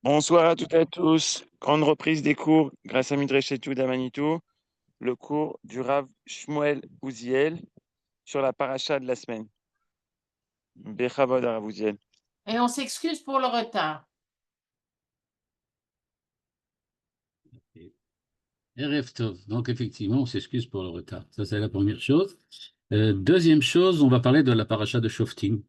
Bonsoir à toutes et à tous. Grande reprise des cours grâce à Midreshetu d'Amanitou, le cours du Rav Shmuel Ouziel sur la paracha de la semaine. Bechavod Rav Ouziel. Et on s'excuse pour le retard. Erev Tov. Donc, effectivement, on s'excuse pour le retard. Ça, c'est la première chose. Deuxième chose, on va parler de la paracha de Shoftim.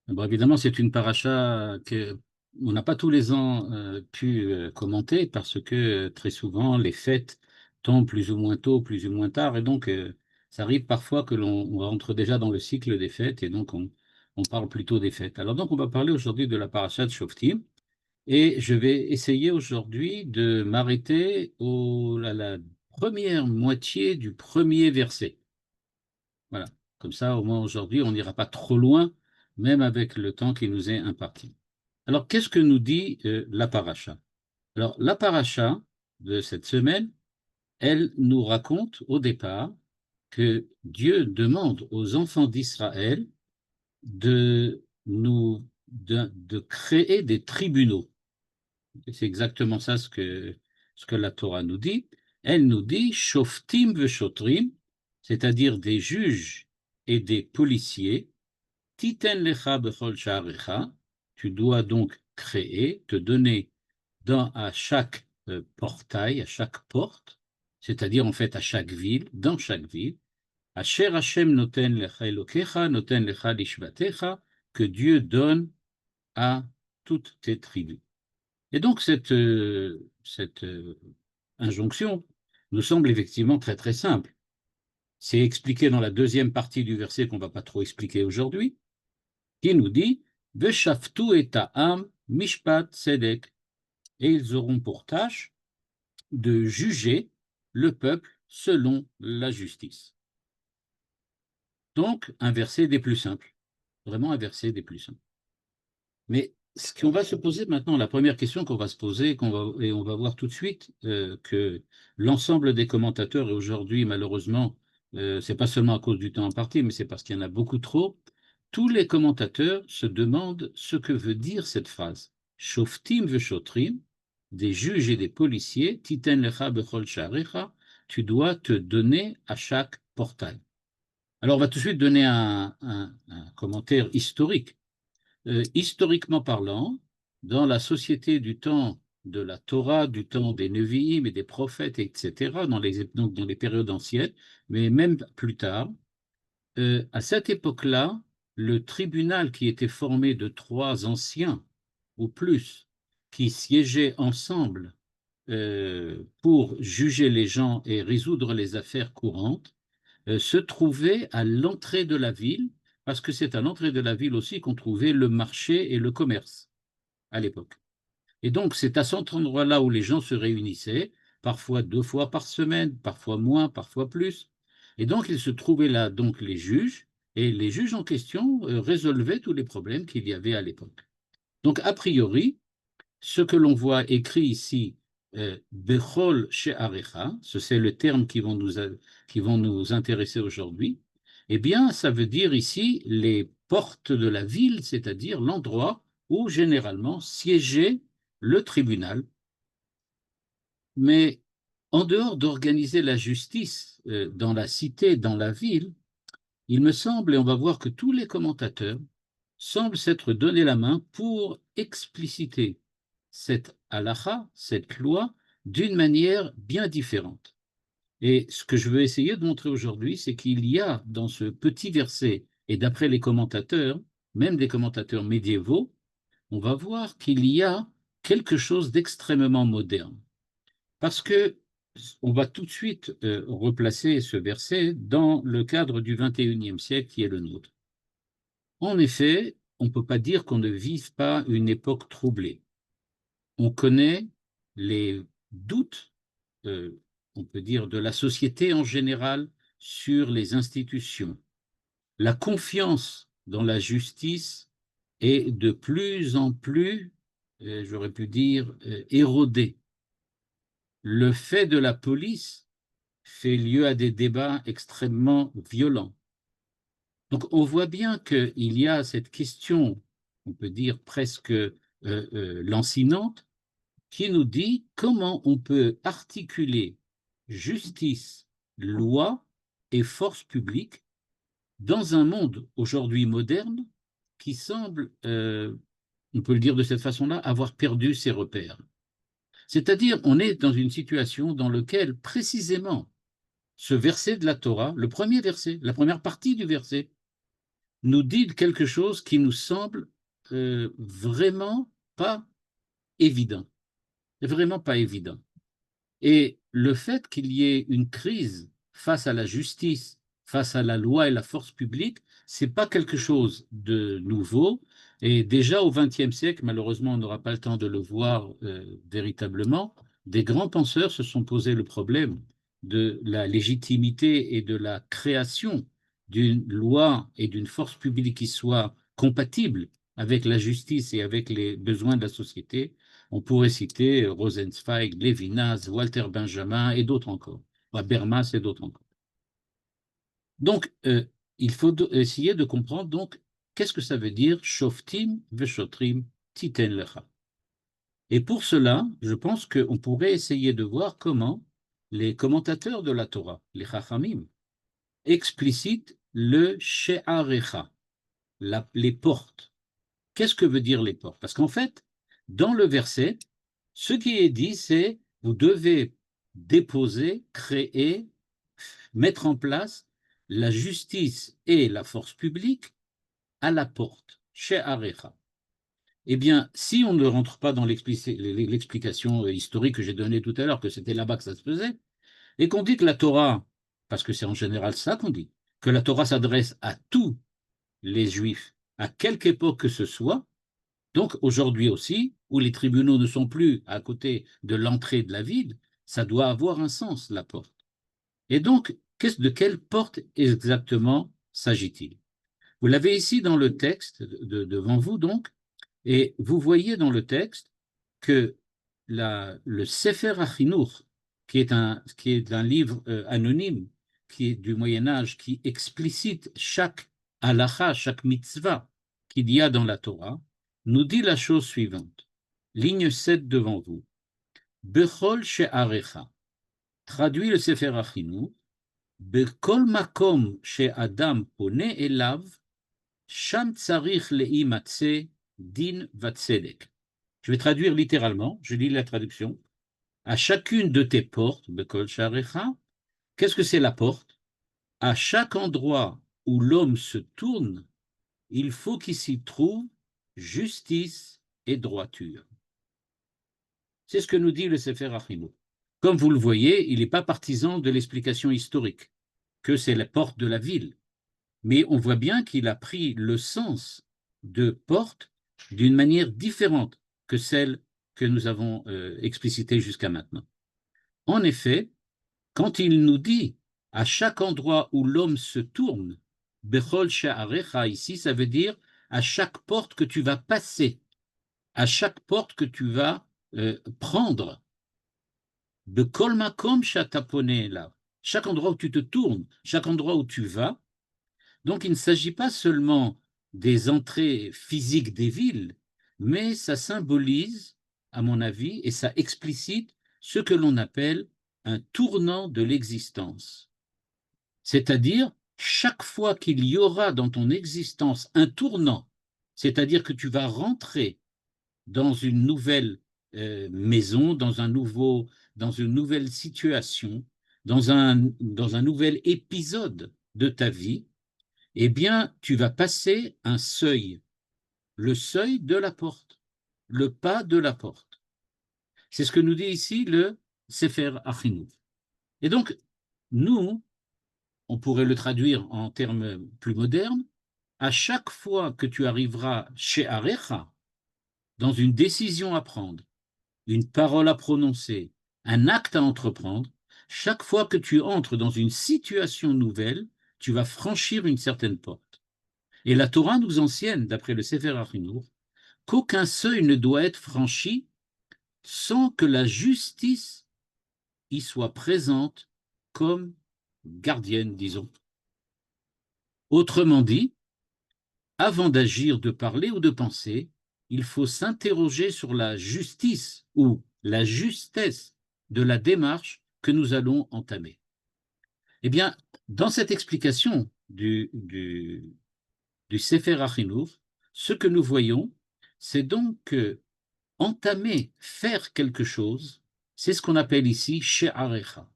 Bon, évidemment, c'est une paracha que on n'a pas tous les ans pu commenter parce que très souvent, les fêtes tombent plus ou moins tôt, plus ou moins tard. Et donc, ça arrive parfois que l'on rentre déjà dans le cycle des fêtes et donc on parle plutôt des fêtes. Alors, donc, on va parler aujourd'hui de la paracha de Shoftim. Et je vais essayer aujourd'hui de m'arrêter à la première moitié du premier verset. Voilà. Comme ça, au moins aujourd'hui, on n'ira pas trop loin, même avec le temps qui nous est imparti. Alors, qu'est-ce que nous dit la paracha? Alors, la paracha de cette semaine, elle nous raconte au départ que Dieu demande aux enfants d'Israël de créer des tribunaux. C'est exactement ça ce que la Torah nous dit. Elle nous dit Shoftim veshotrim, c'est-à-dire des juges et des policiers. Titen lecha bechol sha'arecha, tu dois donc créer, te donner à chaque portail, à chaque porte, c'est-à-dire en fait à chaque ville, dans chaque ville, Asher Hashem noten lecha elokecha, noten lecha lishvatecha, que Dieu donne à toutes tes tribus. Et donc, cette injonction nous semble effectivement très très simple. C'est expliqué dans la deuxième partie du verset qu'on ne va pas trop expliquer aujourd'hui, qui nous dit Veshaftu et ta'am mishpat sedek, et ils auront pour tâche de juger le peuple selon la justice. Donc, un verset des plus simples, vraiment un verset des plus simples. Mais ce qu'on va se poser maintenant, la première question qu'on va se poser, et on va voir tout de suite que l'ensemble des commentateurs, et aujourd'hui malheureusement, c'est pas seulement à cause du temps imparti, mais c'est parce qu'il y en a beaucoup trop, tous les commentateurs se demandent ce que veut dire cette phrase. Shoftim veshotrim, des juges et des policiers, titen lecha bechol sha'arecha, tu dois te donner à chaque portail. Alors on va tout de suite donner un commentaire historique. Historiquement parlant, dans la société du temps de la Torah, du temps des Nevi'im et des prophètes, etc., donc dans les périodes anciennes, mais même plus tard, à cette époque-là, le tribunal qui était formé de trois anciens ou plus, qui siégeaient ensemble pour juger les gens et résoudre les affaires courantes, se trouvait à l'entrée de la ville, parce que c'est à l'entrée de la ville aussi qu'on trouvait le marché et le commerce à l'époque. Et donc, c'est à cet endroit-là où les gens se réunissaient, parfois 2 fois par semaine, parfois moins, parfois plus. Et donc, il se trouvait là, donc, les juges, et les juges en question résolvaient tous les problèmes qu'il y avait à l'époque. Donc, a priori, ce que l'on voit écrit ici, Bechol She'arecha, c'est le terme qui vont nous intéresser aujourd'hui, eh bien, ça veut dire ici les portes de la ville, c'est-à-dire l'endroit où généralement siégeait le tribunal. Mais en dehors d'organiser la justice dans la cité, dans la ville, il me semble, et on va voir que tous les commentateurs semblent s'être donné la main pour expliciter cette halakha, cette loi, d'une manière bien différente. Et ce que je veux essayer de montrer aujourd'hui, c'est qu'il y a dans ce petit verset, et d'après les commentateurs, même des commentateurs médiévaux, on va voir qu'il y a quelque chose d'extrêmement moderne. Parce que on va tout de suite replacer ce verset dans le cadre du XXIe siècle qui est le nôtre. En effet, on ne peut pas dire qu'on ne vive pas une époque troublée. On connaît les doutes, on peut dire, de la société en général sur les institutions. La confiance dans la justice est de plus en plus, j'aurais pu dire, érodée. Le fait de la police fait lieu à des débats extrêmement violents. Donc on voit bien qu'il y a cette question, on peut dire presque lancinante qui nous dit comment on peut articuler justice, loi et force publique dans un monde aujourd'hui moderne qui semble, on peut le dire de cette façon-là, avoir perdu ses repères. C'est-à-dire, on est dans une situation dans laquelle, précisément, ce verset de la Torah, le premier verset, la première partie du verset, nous dit quelque chose qui nous semble vraiment pas évident. Vraiment pas évident. Et le fait qu'il y ait une crise face à la justice, face à la loi et la force publique, c'est pas quelque chose de nouveau. Et déjà au XXe siècle, malheureusement, on n'aura pas le temps de le voir véritablement, des grands penseurs se sont posé le problème de la légitimité et de la création d'une loi et d'une force publique qui soit compatible avec la justice et avec les besoins de la société. On pourrait citer Rosenzweig, Lévinas, Walter Benjamin et d'autres encore, Habermas et d'autres encore. Donc, il faut essayer de comprendre donc qu'est-ce que ça veut dire Shoftim veshotrim titen lecha. Et pour cela, je pense qu'on pourrait essayer de voir comment les commentateurs de la Torah, les Chachamim, explicitent le she'arecha, les portes. Qu'est-ce que veut dire les portes? Parce qu'en fait, dans le verset, ce qui est dit, c'est vous devez déposer, créer, mettre en place la justice et la force publique à la porte, chez Arecha. Eh bien, si on ne rentre pas dans l'explication historique que j'ai donnée tout à l'heure, que c'était là-bas que ça se faisait, et qu'on dit que la Torah, parce que c'est en général ça qu'on dit, que la Torah s'adresse à tous les Juifs, à quelque époque que ce soit, donc aujourd'hui aussi, où les tribunaux ne sont plus à côté de l'entrée de la ville, ça doit avoir un sens, la porte. Et donc, de quelle porte exactement s'agit-il? Vous l'avez ici dans le texte devant vous, donc, et vous voyez dans le texte que le Sefer HaChinuch, qui est un livre anonyme, qui est du Moyen-Âge, qui explicite chaque halacha, chaque mitzvah qu'il y a dans la Torah, nous dit la chose suivante. Ligne 7 devant vous. Bechol she'arecha. Traduit le Sefer HaChinuch. Bekol makom she'adam pone elav, sham tzarich leimatse din vatzedek. Je vais traduire littéralement, je lis la traduction. À chacune de tes portes, Bekol she'arecha, qu'est-ce que c'est la porte? À chaque endroit où l'homme se tourne, il faut qu'il s'y trouve justice et droiture. C'est ce que nous dit le Sefer HaChinuch. Comme vous le voyez, il n'est pas partisan de l'explication historique, que c'est la porte de la ville. Mais on voit bien qu'il a pris le sens de porte d'une manière différente que celle que nous avons explicitée jusqu'à maintenant. En effet, quand il nous dit à chaque endroit où l'homme se tourne, Bechol she'arecha, ici, ça veut dire à chaque porte que tu vas passer, à chaque porte que tu vas prendre. Bekol makom she'ata pone là, chaque endroit où tu te tournes, chaque endroit où tu vas. Donc, il ne s'agit pas seulement des entrées physiques des villes, mais ça symbolise, à mon avis, et ça explicite ce que l'on appelle un tournant de l'existence. C'est-à-dire, chaque fois qu'il y aura dans ton existence un tournant, c'est-à-dire que tu vas rentrer dans une nouvelle maison, dans une nouvelle situation, dans un nouvel épisode de ta vie, eh bien, tu vas passer un seuil, le seuil de la porte, le pas de la porte. C'est ce que nous dit ici le Sefer HaChinuch. Et donc, nous, on pourrait le traduire en termes plus modernes, à chaque fois que tu arriveras chez Arecha, dans une décision à prendre, une parole à prononcer, un acte à entreprendre, chaque fois que tu entres dans une situation nouvelle, tu vas franchir une certaine porte. Et la Torah nous enseigne, d'après le Sefer HaChinuch, qu'aucun seuil ne doit être franchi sans que la justice y soit présente comme gardienne, disons. Autrement dit, avant d'agir, de parler ou de penser, il faut s'interroger sur la justice ou la justesse de la démarche que nous allons entamer. Eh bien, dans cette explication du Sefer HaChinuch, ce que nous voyons, c'est donc que entamer, faire quelque chose, c'est ce qu'on appelle ici she'arecha.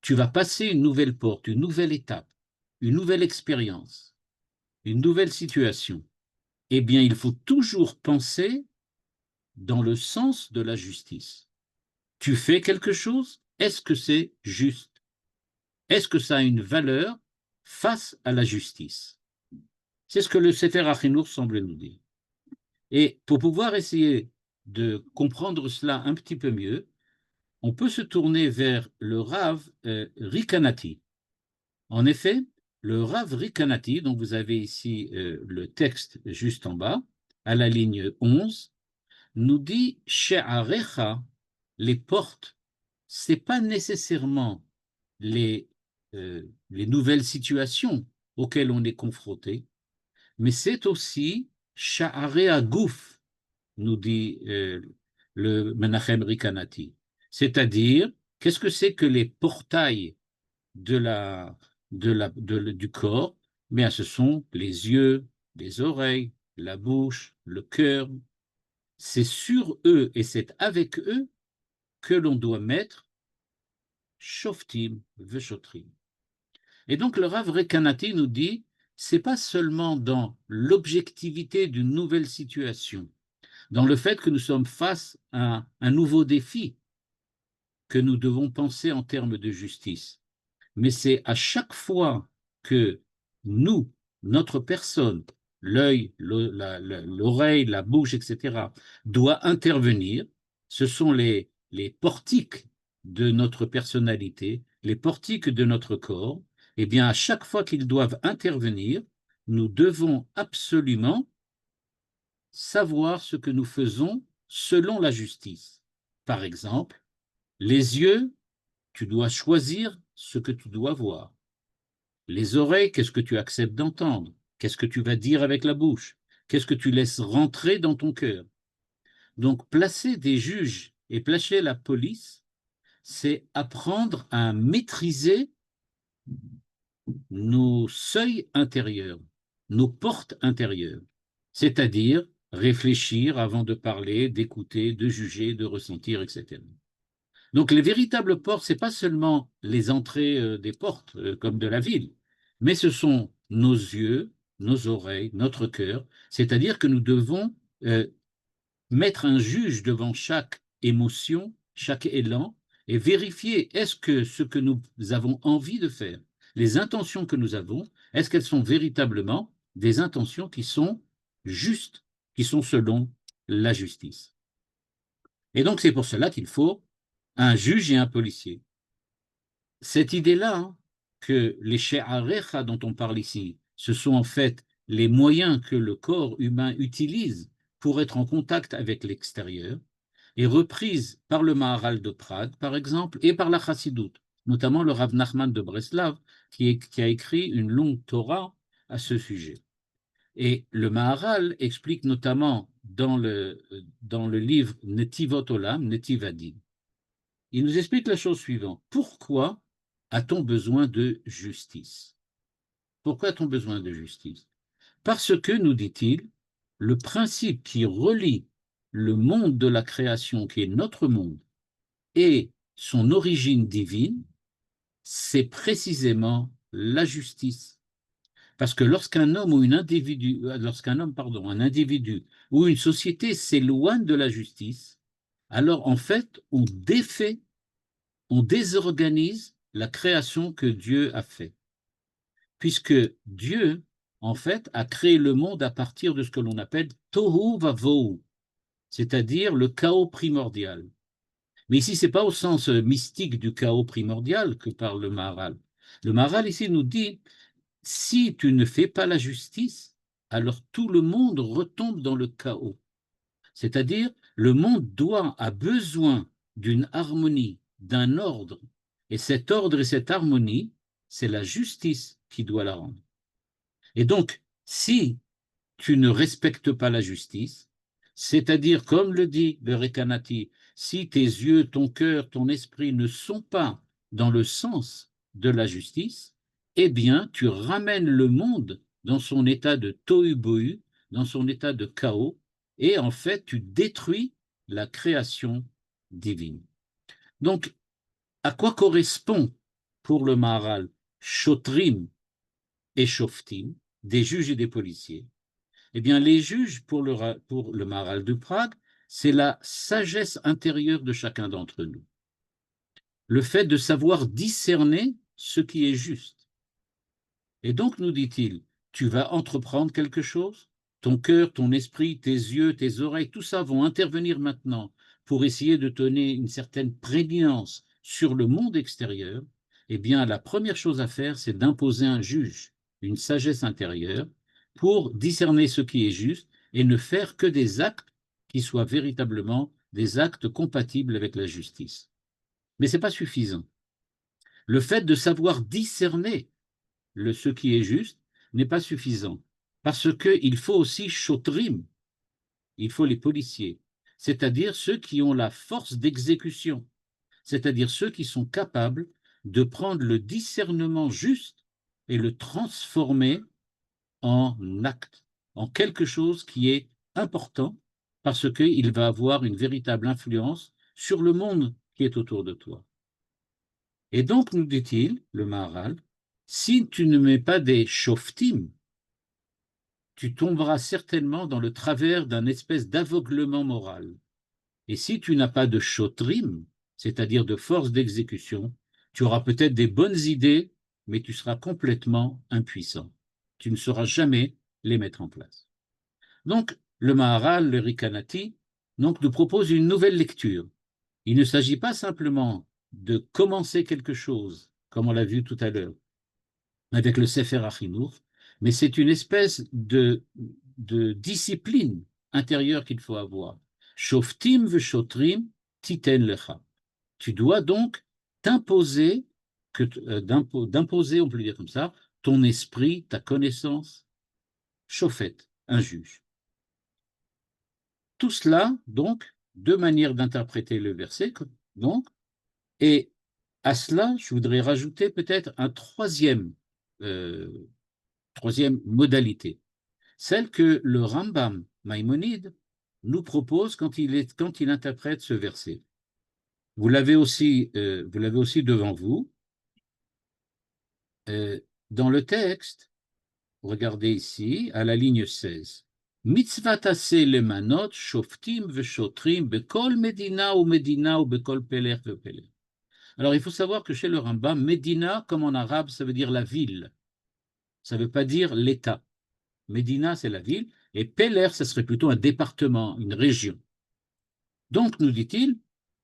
Tu vas passer une nouvelle porte, une nouvelle étape, une nouvelle expérience, une nouvelle situation. Eh bien, il faut toujours penser dans le sens de la justice. Tu fais quelque chose, est-ce que c'est juste? Est-ce que ça a une valeur face à la justice? C'est ce que le Sefer HaChinuch semble nous dire. Et pour pouvoir essayer de comprendre cela un petit peu mieux, on peut se tourner vers le Rav Rikanati. En effet, le Rav Rikanati, dont vous avez ici le texte juste en bas, à la ligne 11, nous dit « She'arecha », les portes, ce n'est pas nécessairement les nouvelles situations auxquelles on est confronté, mais c'est aussi « Sha'area Gouf », nous dit le Menachem Rikanati. C'est-à-dire, qu'est-ce que c'est que les portails du corps? Bien, ce sont les yeux, les oreilles, la bouche, le cœur. C'est sur eux et c'est avec eux que l'on doit mettre shoftim veshotrim. Et donc le Rav Rekanati nous dit, c'est pas seulement dans l'objectivité d'une nouvelle situation, dans le fait que nous sommes face à un nouveau défi que nous devons penser en termes de justice, mais c'est à chaque fois que nous, notre personne, l'œil, l'oreille, la bouche, etc., doit intervenir, ce sont les portiques de notre personnalité, les portiques de notre corps, et bien à chaque fois qu'ils doivent intervenir, nous devons absolument savoir ce que nous faisons selon la justice. Par exemple, les yeux, tu dois choisir ce que tu dois voir. Les oreilles, qu'est-ce que tu acceptes d'entendre? Qu'est-ce que tu vas dire avec la bouche? Qu'est-ce que tu laisses rentrer dans ton cœur? Donc, placer des juges et placer la police, c'est apprendre à maîtriser nos seuils intérieurs, nos portes intérieures, c'est-à-dire réfléchir avant de parler, d'écouter, de juger, de ressentir, etc. Donc les véritables portes, ce n'est pas seulement les entrées des portes comme de la ville, mais ce sont nos yeux, nos oreilles, notre cœur, c'est-à-dire que nous devons mettre un juge devant chaque émotion, chaque élan, et vérifier est-ce que ce que nous avons envie de faire, les intentions que nous avons, est-ce qu'elles sont véritablement des intentions qui sont justes, qui sont selon la justice. Et donc c'est pour cela qu'il faut un juge et un policier. Cette idée-là, hein, que les she'arecha dont on parle ici, ce sont en fait les moyens que le corps humain utilise pour être en contact avec l'extérieur, est reprise par le Maharal de Prague, par exemple, et par la Chassidoute, notamment le Rav Nachman de Breslav, qui a écrit une longue Torah à ce sujet. Et le Maharal explique notamment dans le livre Netivot Olam, Netivadin, il nous explique la chose suivante. Pourquoi a-t-on besoin de justice? Pourquoi a-t-on besoin de justice? Parce que, nous dit-il, le principe qui relie le monde de la création, qui est notre monde, et son origine divine, c'est précisément la justice. Parce que lorsqu'un homme ou un individu ou une société s'éloigne de la justice, alors en fait, on désorganise la création que Dieu a faite. Puisque Dieu, en fait, a créé le monde à partir de ce que l'on appelle tohu vavohu, c'est-à-dire le chaos primordial. Mais ici, ce n'est pas au sens mystique du chaos primordial que parle le Maharal. Le Maharal ici nous dit, si tu ne fais pas la justice, alors tout le monde retombe dans le chaos. C'est-à-dire, le monde a besoin d'une harmonie, d'un ordre. Et cet ordre et cette harmonie, c'est la justice qui doit la rendre. Et donc, si tu ne respectes pas la justice, C'est-à-dire, comme le dit le Rekanati, si tes yeux, ton cœur, ton esprit ne sont pas dans le sens de la justice, eh bien, tu ramènes le monde dans son état de tohu-bohu, dans son état de chaos, et en fait, tu détruis la création divine. Donc, à quoi correspond pour le Maharal Shotrim et Shoftim, des juges et des policiers? Eh bien, les juges, pour le Maharal de Prague, c'est la sagesse intérieure de chacun d'entre nous. Le fait de savoir discerner ce qui est juste. Et donc, nous dit-il, tu vas entreprendre quelque chose, ton cœur, ton esprit, tes yeux, tes oreilles, tout ça vont intervenir maintenant pour essayer de donner une certaine prégnance sur le monde extérieur. Eh bien, la première chose à faire, c'est d'imposer un juge, une sagesse intérieure, pour discerner ce qui est juste et ne faire que des actes qui soient véritablement des actes compatibles avec la justice. Mais ce n'est pas suffisant. Le fait de savoir discerner ce qui est juste n'est pas suffisant, parce qu'il faut aussi shotrim, il faut les policiers, c'est-à-dire ceux qui ont la force d'exécution, c'est-à-dire ceux qui sont capables de prendre le discernement juste et le transformer en acte, en quelque chose qui est important, parce qu'il va avoir une véritable influence sur le monde qui est autour de toi. Et donc, nous dit-il, le Maharal, si tu ne mets pas des shoftim, tu tomberas certainement dans le travers d'un espèce d'aveuglement moral. Et si tu n'as pas de shotrim, c'est-à-dire de force d'exécution, tu auras peut-être des bonnes idées, mais tu seras complètement impuissant. Tu ne sauras jamais les mettre en place. Donc, le Maharal, le Rekanati, donc, nous propose une nouvelle lecture. Il ne s'agit pas simplement de commencer quelque chose, comme on l'a vu tout à l'heure, avec le Sefer HaChinuch, mais c'est une espèce de discipline intérieure qu'il faut avoir. Shoftim v'shotrim titen lecha. Tu dois donc t'imposer, d'imposer, on peut le dire comme ça, ton esprit, ta connaissance, shofet, un juge. Tout cela, donc, deux manières d'interpréter le verset, donc, et à cela, je voudrais rajouter peut-être un troisième modalité, celle que le Rambam Maïmonide nous propose quand il interprète ce verset. Vous l'avez aussi devant vous. Dans le texte, regardez ici, à la ligne 16. Mitzvat aseh lemanot shoftim veshotrim bekol medina ou bekol peler vepeler. Alors, il faut savoir que chez le Rambam, Médina, comme en arabe, ça veut dire la ville. Ça ne veut pas dire l'État. Médina, c'est la ville, et Peler, ça serait plutôt un département, une région. Donc, nous dit-il,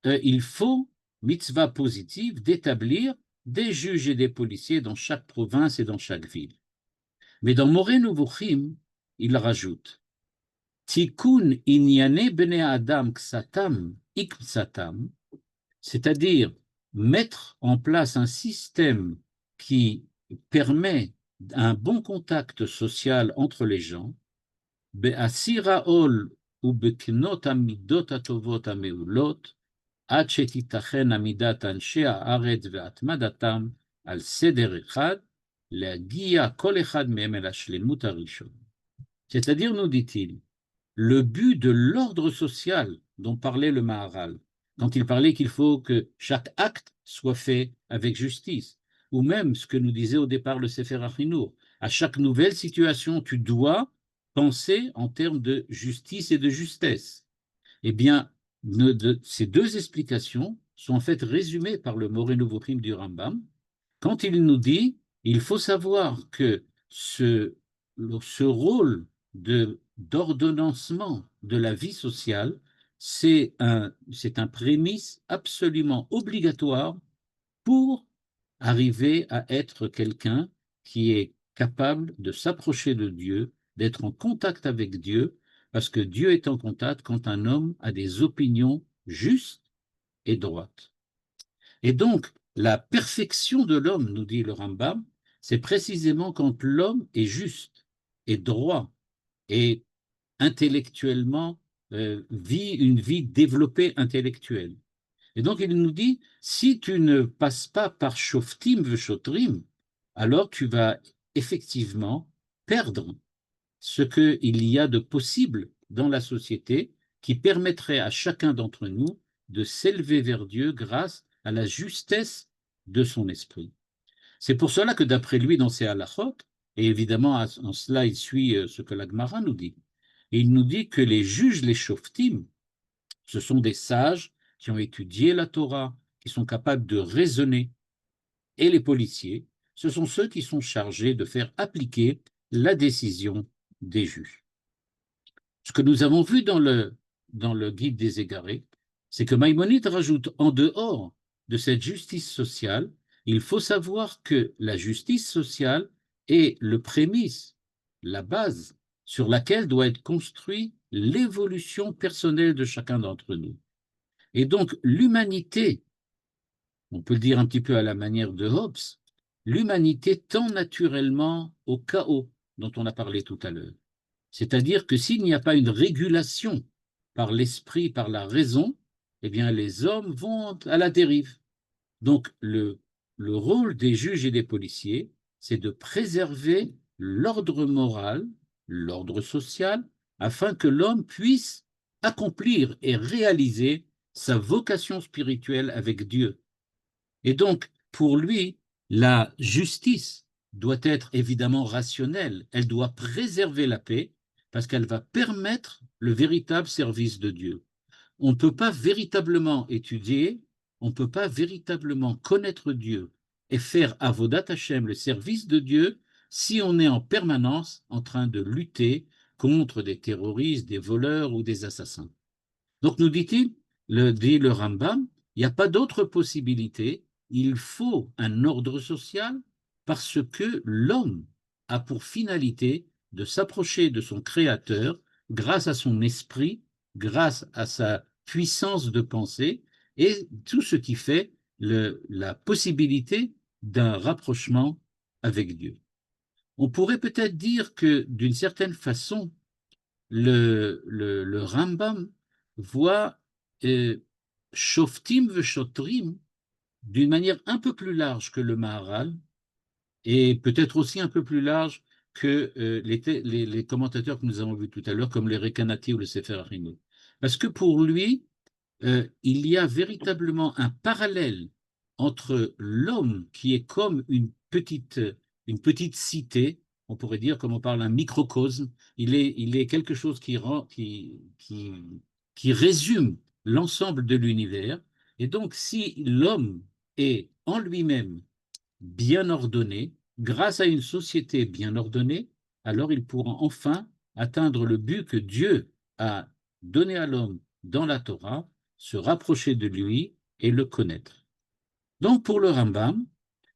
il faut, mitzvah positive, d'établir des juges et des policiers dans chaque province et dans chaque ville. Mais dans Moreh Nevuchim, il rajoute Tikkun inyane bnei adam ksatam iksatam, c'est-à-dire mettre en place un système qui permet un bon contact social entre les gens, be'asira ol ou beknot amidot atovot ameulot, עד שתיתכן עמידת אנשי הארץ והתמדתם על סדר אחד, להגיע כל אחד מהם אל השלמות הראשון. C'est-à-dire, nous dit-il, le but de l'ordre social dont parlait le Maharal, quand il parlait qu'il faut que chaque acte soit fait avec justice, ou même ce que nous disait au départ le Sefer HaChinuch, à chaque nouvelle situation, tu dois penser en termes de justice et de justesse. Eh bien, ces deux explications sont en fait résumées par le Moreh Nevuchim du Rambam, quand il nous dit il faut savoir que ce rôle d'ordonnancement de la vie sociale, c'est un prémisse absolument obligatoire pour arriver à être quelqu'un qui est capable de s'approcher de Dieu, d'être en contact avec Dieu, parce que Dieu est en contact quand un homme a des opinions justes et droites. Et donc, la perfection de l'homme, nous dit le Rambam, c'est précisément quand l'homme est juste, est droit, et intellectuellement vit une vie développée intellectuelle. Et donc, il nous dit, si tu ne passes pas par Shoftim Veshotrim, alors tu vas effectivement perdre ce qu'il y a de possible dans la société qui permettrait à chacun d'entre nous de s'élever vers Dieu grâce à la justesse de son esprit. C'est pour cela que d'après lui, dans ses halachot, et évidemment en cela il suit ce que la Gemara nous dit, et il nous dit que les juges, les shoftim, ce sont des sages qui ont étudié la Torah, qui sont capables de raisonner, et les policiers, ce sont ceux qui sont chargés de faire appliquer la décision des juges. Ce que nous avons vu dans le guide des égarés, c'est que Maïmonide rajoute en dehors de cette justice sociale, il faut savoir que la justice sociale est le prémisse, la base sur laquelle doit être construite l'évolution personnelle de chacun d'entre nous. Et donc l'humanité, on peut le dire un petit peu à la manière de Hobbes, l'humanité tend naturellement au chaos dont on a parlé tout à l'heure. C'est-à-dire que s'il n'y a pas une régulation par l'esprit, par la raison, eh bien les hommes vont à la dérive. Donc le rôle des juges et des policiers, c'est de préserver l'ordre moral, l'ordre social, afin que l'homme puisse accomplir et réaliser sa vocation spirituelle avec Dieu. Et donc, pour lui, la justice doit être évidemment rationnelle, elle doit préserver la paix parce qu'elle va permettre le véritable service de Dieu. On ne peut pas véritablement étudier, on ne peut pas véritablement connaître Dieu et faire Avodat Hashem, le service de Dieu, si on est en permanence en train de lutter contre des terroristes, des voleurs ou des assassins. Donc nous dit-il, dit le Rambam, il n'y a pas d'autre possibilité, il faut un ordre social parce que l'homme a pour finalité de s'approcher de son Créateur grâce à son esprit, grâce à sa puissance de pensée et tout ce qui fait la possibilité d'un rapprochement avec Dieu. On pourrait peut-être dire que d'une certaine façon, le Rambam voit Shoftim Veshotrim d'une manière un peu plus large que le Maharal et peut-être aussi un peu plus large que les commentateurs que nous avons vus tout à l'heure, comme les Rekanati ou le Sefer Achinu. Parce que pour lui, il y a véritablement un parallèle entre l'homme qui est comme une petite cité, on pourrait dire, comme on parle un microcosme, il est quelque chose qui résume l'ensemble de l'univers. Et donc, si l'homme est en lui-même bien ordonné, grâce à une société bien ordonnée, alors il pourra enfin atteindre le but que Dieu a donné à l'homme dans la Torah, se rapprocher de lui et le connaître. Donc pour le Rambam,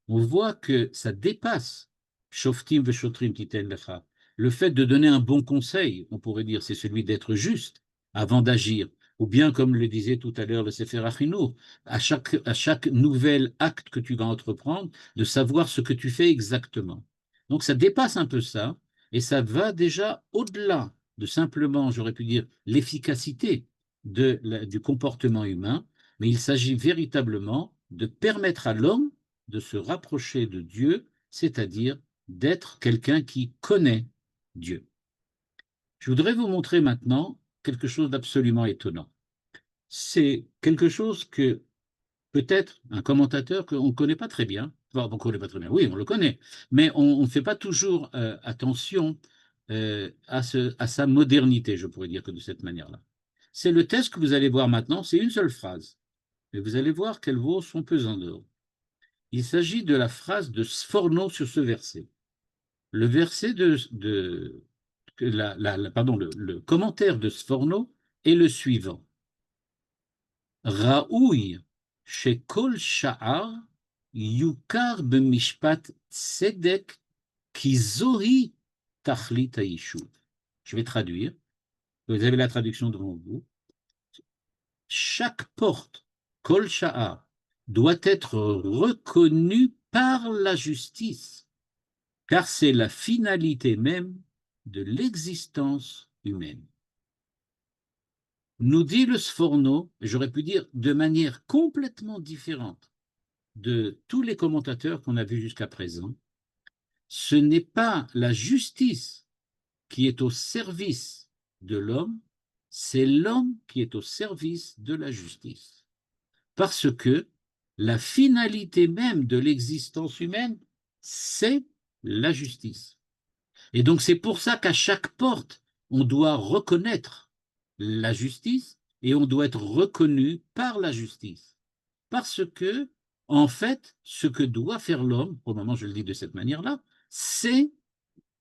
on voit que ça dépasse Shoftim Veshotrim Titen Lecha. Le fait de donner un bon conseil, on pourrait dire, c'est celui d'être juste avant d'agir. Ou bien, comme le disait tout à l'heure le Sefer Achinu, à chaque nouvel acte que tu vas entreprendre, de savoir ce que tu fais exactement. Donc ça dépasse un peu ça, et ça va déjà au-delà de simplement, j'aurais pu dire, l'efficacité du comportement humain, mais il s'agit véritablement de permettre à l'homme de se rapprocher de Dieu, c'est-à-dire d'être quelqu'un qui connaît Dieu. Je voudrais vous montrer maintenant quelque chose d'absolument étonnant. C'est quelque chose que peut-être un commentateur qu'on ne connaît pas très bien, enfin, on ne connaît pas très bien, oui, on le connaît, mais on ne fait pas toujours attention à sa modernité, je pourrais dire que de cette manière-là. C'est le texte que vous allez voir maintenant, c'est une seule phrase, mais vous allez voir qu'elle vaut son pesant d'or. Il s'agit de la phrase de Sforno sur ce verset. Le verset le commentaire de Sforno est le suivant. Raoui shekol sha'ar yukar b'mishpat tzedek ki zohi tachlit hayishuv. Je vais traduire. Vous avez la traduction devant vous. Chaque porte, kol sha'ar, doit être reconnue par la justice, car c'est la finalité même de l'existence humaine. nous dit le Sforno, et j'aurais pu dire de manière complètement différente de tous les commentateurs qu'on a vus jusqu'à présent, ce n'est pas la justice qui est au service de l'homme, c'est l'homme qui est au service de la justice. Parce que la finalité même de l'existence humaine, c'est la justice. Et donc c'est pour ça qu'à chaque porte, on doit reconnaître la justice et on doit être reconnu par la justice. Parce que, en fait, ce que doit faire l'homme, pour le moment je le dis de cette manière-là, c'est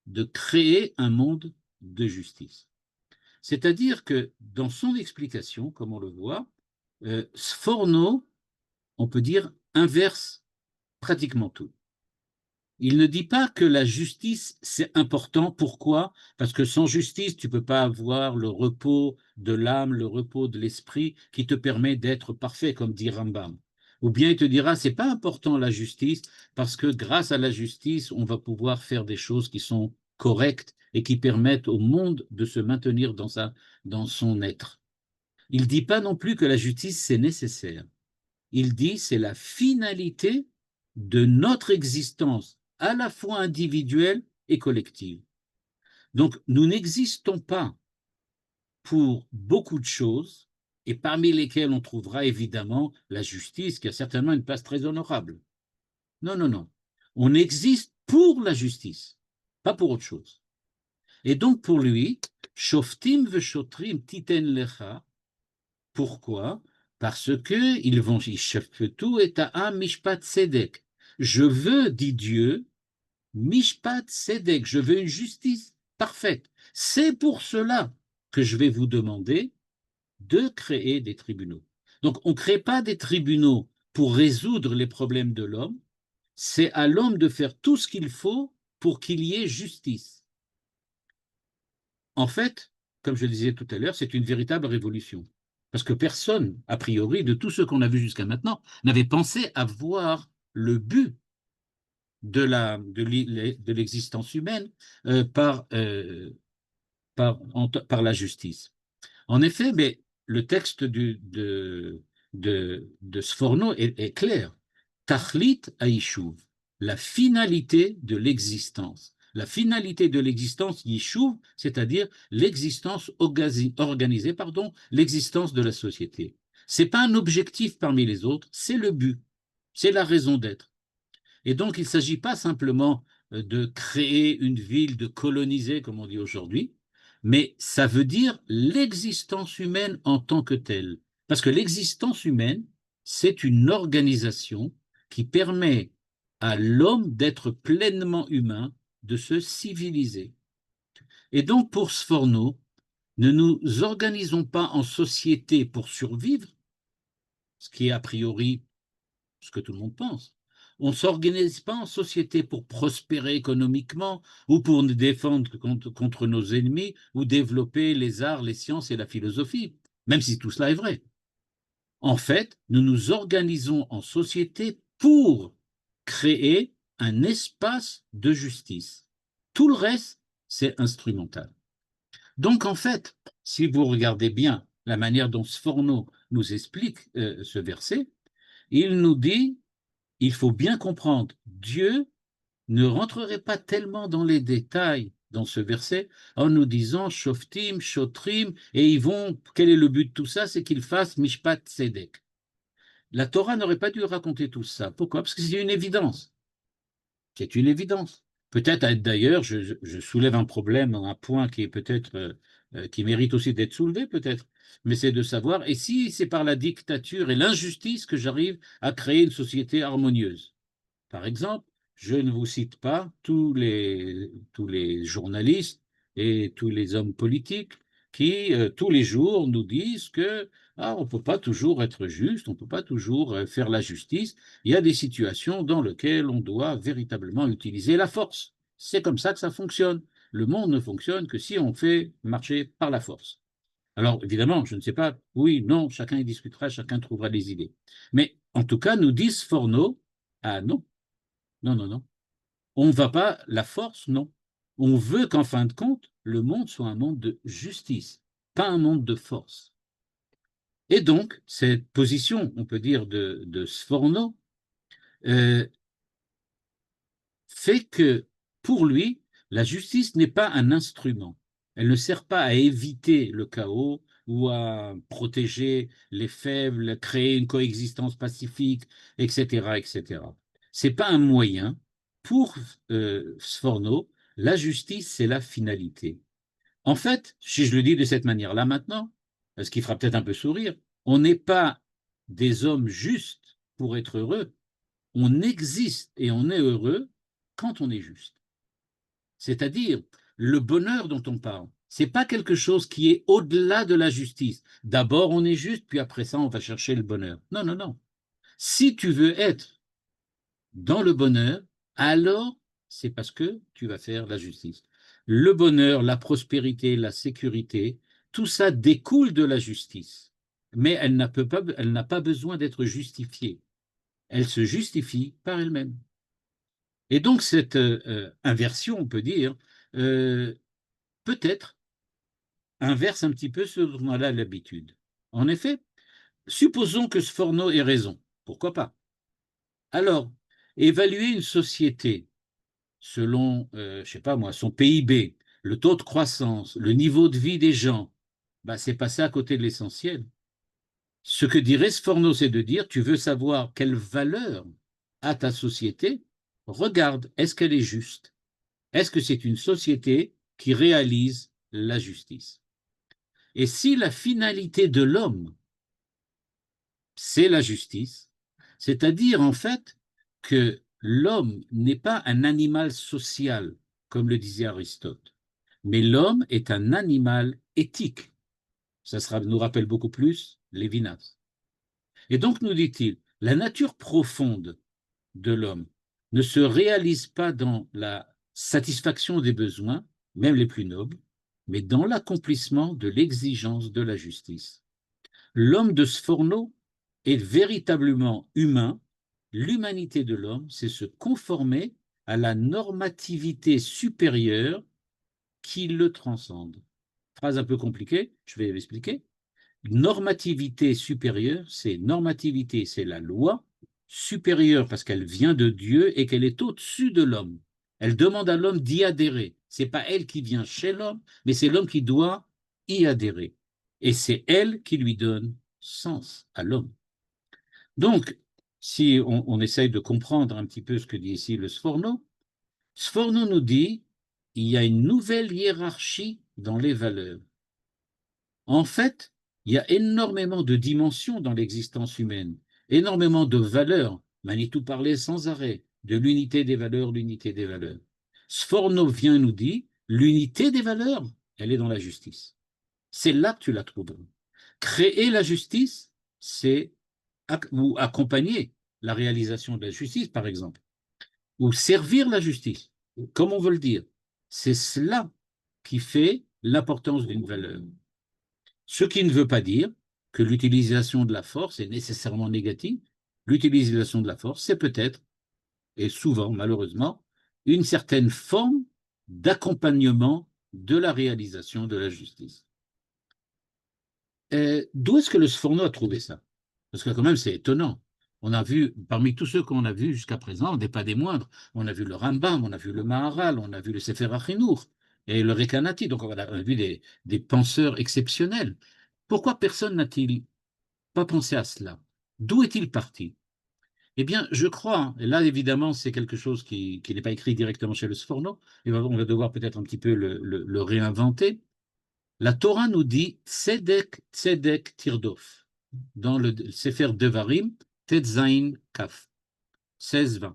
de créer un monde de justice. C'est-à-dire que dans son explication, comme on le voit, Sforno, on peut dire, inverse pratiquement tout. Il ne dit pas que la justice, c'est important. Pourquoi? Parce que sans justice, tu ne peux pas avoir le repos de l'âme, le repos de l'esprit qui te permet d'être parfait, comme dit Rambam. Ou bien il te dira, c'est pas important la justice, parce que grâce à la justice, on va pouvoir faire des choses qui sont correctes et qui permettent au monde de se maintenir dans son être. Il ne dit pas non plus que la justice, c'est nécessaire. Il dit, c'est la finalité de notre existence, à la fois individuelle et collective. Donc, nous n'existons pas pour beaucoup de choses, et parmi lesquelles on trouvera évidemment la justice, qui a certainement une place très honorable. Non, non, non. On existe pour la justice, pas pour autre chose. Et donc, pour lui, Shoftim veshotrim titen lecha. Pourquoi? Parce que ils vont tout et à mishpat sedek. Je veux, dit Dieu, mishpat sedek. Je veux une justice parfaite. C'est pour cela que je vais vous demander de créer des tribunaux. Donc, on ne crée pas des tribunaux pour résoudre les problèmes de l'homme. C'est à l'homme de faire tout ce qu'il faut pour qu'il y ait justice. En fait, comme je le disais tout à l'heure, c'est une véritable révolution. Parce que personne, a priori, de tous ceux qu'on a vus jusqu'à maintenant, n'avait pensé à voir le but de l'existence humaine par la justice. En effet, mais le texte de Sforno est clair. Tachlit haïchouv, la finalité de l'existence. La finalité de l'existence, yishuv, c'est-à-dire l'existence organisée, l'existence de la société. Ce n'est pas un objectif parmi les autres, c'est le but, c'est la raison d'être. Et donc, il ne s'agit pas simplement de créer une ville, de coloniser, comme on dit aujourd'hui, mais ça veut dire l'existence humaine en tant que telle. Parce que l'existence humaine, c'est une organisation qui permet à l'homme d'être pleinement humain, de se civiliser. Et donc, pour Sforno, ne nous organisons pas en société pour survivre, ce qui est a priori ce que tout le monde pense. On ne s'organise pas en société pour prospérer économiquement ou pour nous défendre contre nos ennemis ou développer les arts, les sciences et la philosophie, même si tout cela est vrai. En fait, nous nous organisons en société pour créer un espace de justice. Tout le reste, c'est instrumental. Donc, en fait, si vous regardez bien la manière dont Sforno nous explique ce verset, il nous dit, il faut bien comprendre, Dieu ne rentrerait pas tellement dans les détails dans ce verset en nous disant Shoftim, Shotrim, et ils vont, quel est le but de tout ça? C'est qu'ils fassent Mishpat Tzedek. La Torah n'aurait pas dû raconter tout ça. Pourquoi? Parce que c'est une évidence. C'est une évidence. Peut-être d'ailleurs, je soulève un problème, un point qui est peut-être qui mérite aussi d'être soulevé, peut-être, mais c'est de savoir, et si c'est par la dictature et l'injustice que j'arrive à créer une société harmonieuse? Par exemple, je ne vous cite pas tous les journalistes et tous les hommes politiques qui, tous les jours, nous disent que on ne peut pas toujours être juste, on ne peut pas toujours faire la justice. Il y a des situations dans lesquelles on doit véritablement utiliser la force. C'est comme ça que ça fonctionne. Le monde ne fonctionne que si on fait marcher par la force. Alors, évidemment, je ne sais pas, oui, non, chacun y discutera, chacun trouvera des idées. Mais en tout cas, nous disent Forno, ah non, non, non, non. On ne va pas, la force, non. On veut qu'en fin de compte, le monde soit un monde de justice, pas un monde de force. Et donc, cette position, on peut dire, de Sforno, fait que, pour lui, la justice n'est pas un instrument. Elle ne sert pas à éviter le chaos ou à protéger les faibles, créer une coexistence pacifique, etc., etc. C'est pas un moyen. Pour Sforno, la justice, c'est la finalité. En fait, si je le dis de cette manière-là maintenant, ce qui fera peut-être un peu sourire, on n'est pas des hommes justes pour être heureux, on existe et on est heureux quand on est juste. C'est-à-dire, le bonheur dont on parle, c'est pas quelque chose qui est au-delà de la justice. D'abord, on est juste, puis après ça, on va chercher le bonheur. Non, non, non. Si tu veux être dans le bonheur, alors c'est parce que tu vas faire la justice. Le bonheur, la prospérité, la sécurité, tout ça découle de la justice. Mais elle n'a pas besoin d'être justifiée. Elle se justifie par elle-même. Et donc cette inversion, on peut dire, euh, peut-être inverse un petit peu ce dont on a l'habitude. En effet, supposons que Sforno ait raison. Pourquoi pas? Alors, évaluer une société selon, je sais pas moi, son PIB, le taux de croissance, le niveau de vie des gens, bah, c'est passer à côté de l'essentiel. Ce que dirait Sforno, c'est de dire, tu veux savoir quelle valeur a ta société, regarde, est-ce qu'elle est juste? Est-ce que c'est une société qui réalise la justice? Et si la finalité de l'homme, c'est la justice, c'est-à-dire en fait que l'homme n'est pas un animal social, comme le disait Aristote, mais l'homme est un animal éthique. Nous rappelle beaucoup plus Lévinas. Et donc, nous dit-il, la nature profonde de l'homme ne se réalise pas dans la satisfaction des besoins, même les plus nobles, mais dans l'accomplissement de l'exigence de la justice. L'homme de Sforno est véritablement humain. L'humanité de l'homme, c'est se conformer à la normativité supérieure qui le transcende. Phrase un peu compliquée, je vais l'expliquer. Normativité supérieure, c'est la loi, supérieure parce qu'elle vient de Dieu et qu'elle est au-dessus de l'homme. Elle demande à l'homme d'y adhérer. C'est pas elle qui vient chez l'homme, mais c'est l'homme qui doit y adhérer. Et c'est elle qui lui donne sens à l'homme. Donc, si on essaye de comprendre un petit peu ce que dit ici le Sforno, Sforno nous dit il y a une nouvelle hiérarchie dans les valeurs. En fait, il y a énormément de dimensions dans l'existence humaine, énormément de valeurs. Manitou parlait sans arrêt de l'unité des valeurs, l'unité des valeurs. Sforno vient nous dire, l'unité des valeurs, elle est dans la justice. C'est là que tu la trouves. Créer la justice, c'est ou accompagner la réalisation de la justice, par exemple, ou servir la justice, comme on veut le dire. C'est cela qui fait l'importance d'une valeur. Ce qui ne veut pas dire que l'utilisation de la force est nécessairement négative. L'utilisation de la force, c'est peut-être, et souvent malheureusement, une certaine forme d'accompagnement de la réalisation de la justice. D'où est-ce que le Sforno a trouvé ça? Parce que quand même, c'est étonnant. On a vu, parmi tous ceux qu'on a vus jusqu'à présent, on n'est pas des moindres. On a vu le Rambam, on a vu le Maharal, on a vu le Sefer Achinour et le Rekanati. Donc, on a vu des penseurs exceptionnels. Pourquoi personne n'a-t-il pas pensé à cela? D'où est-il parti? Eh bien, je crois, et là, évidemment, c'est quelque chose qui n'est pas écrit directement chez le Sforno, et on va devoir peut-être un petit peu le réinventer. La Torah nous dit Tzedek, Tzedek, Tirdof, dans le Sefer Devarim, Tetzain Kaf, 16-20.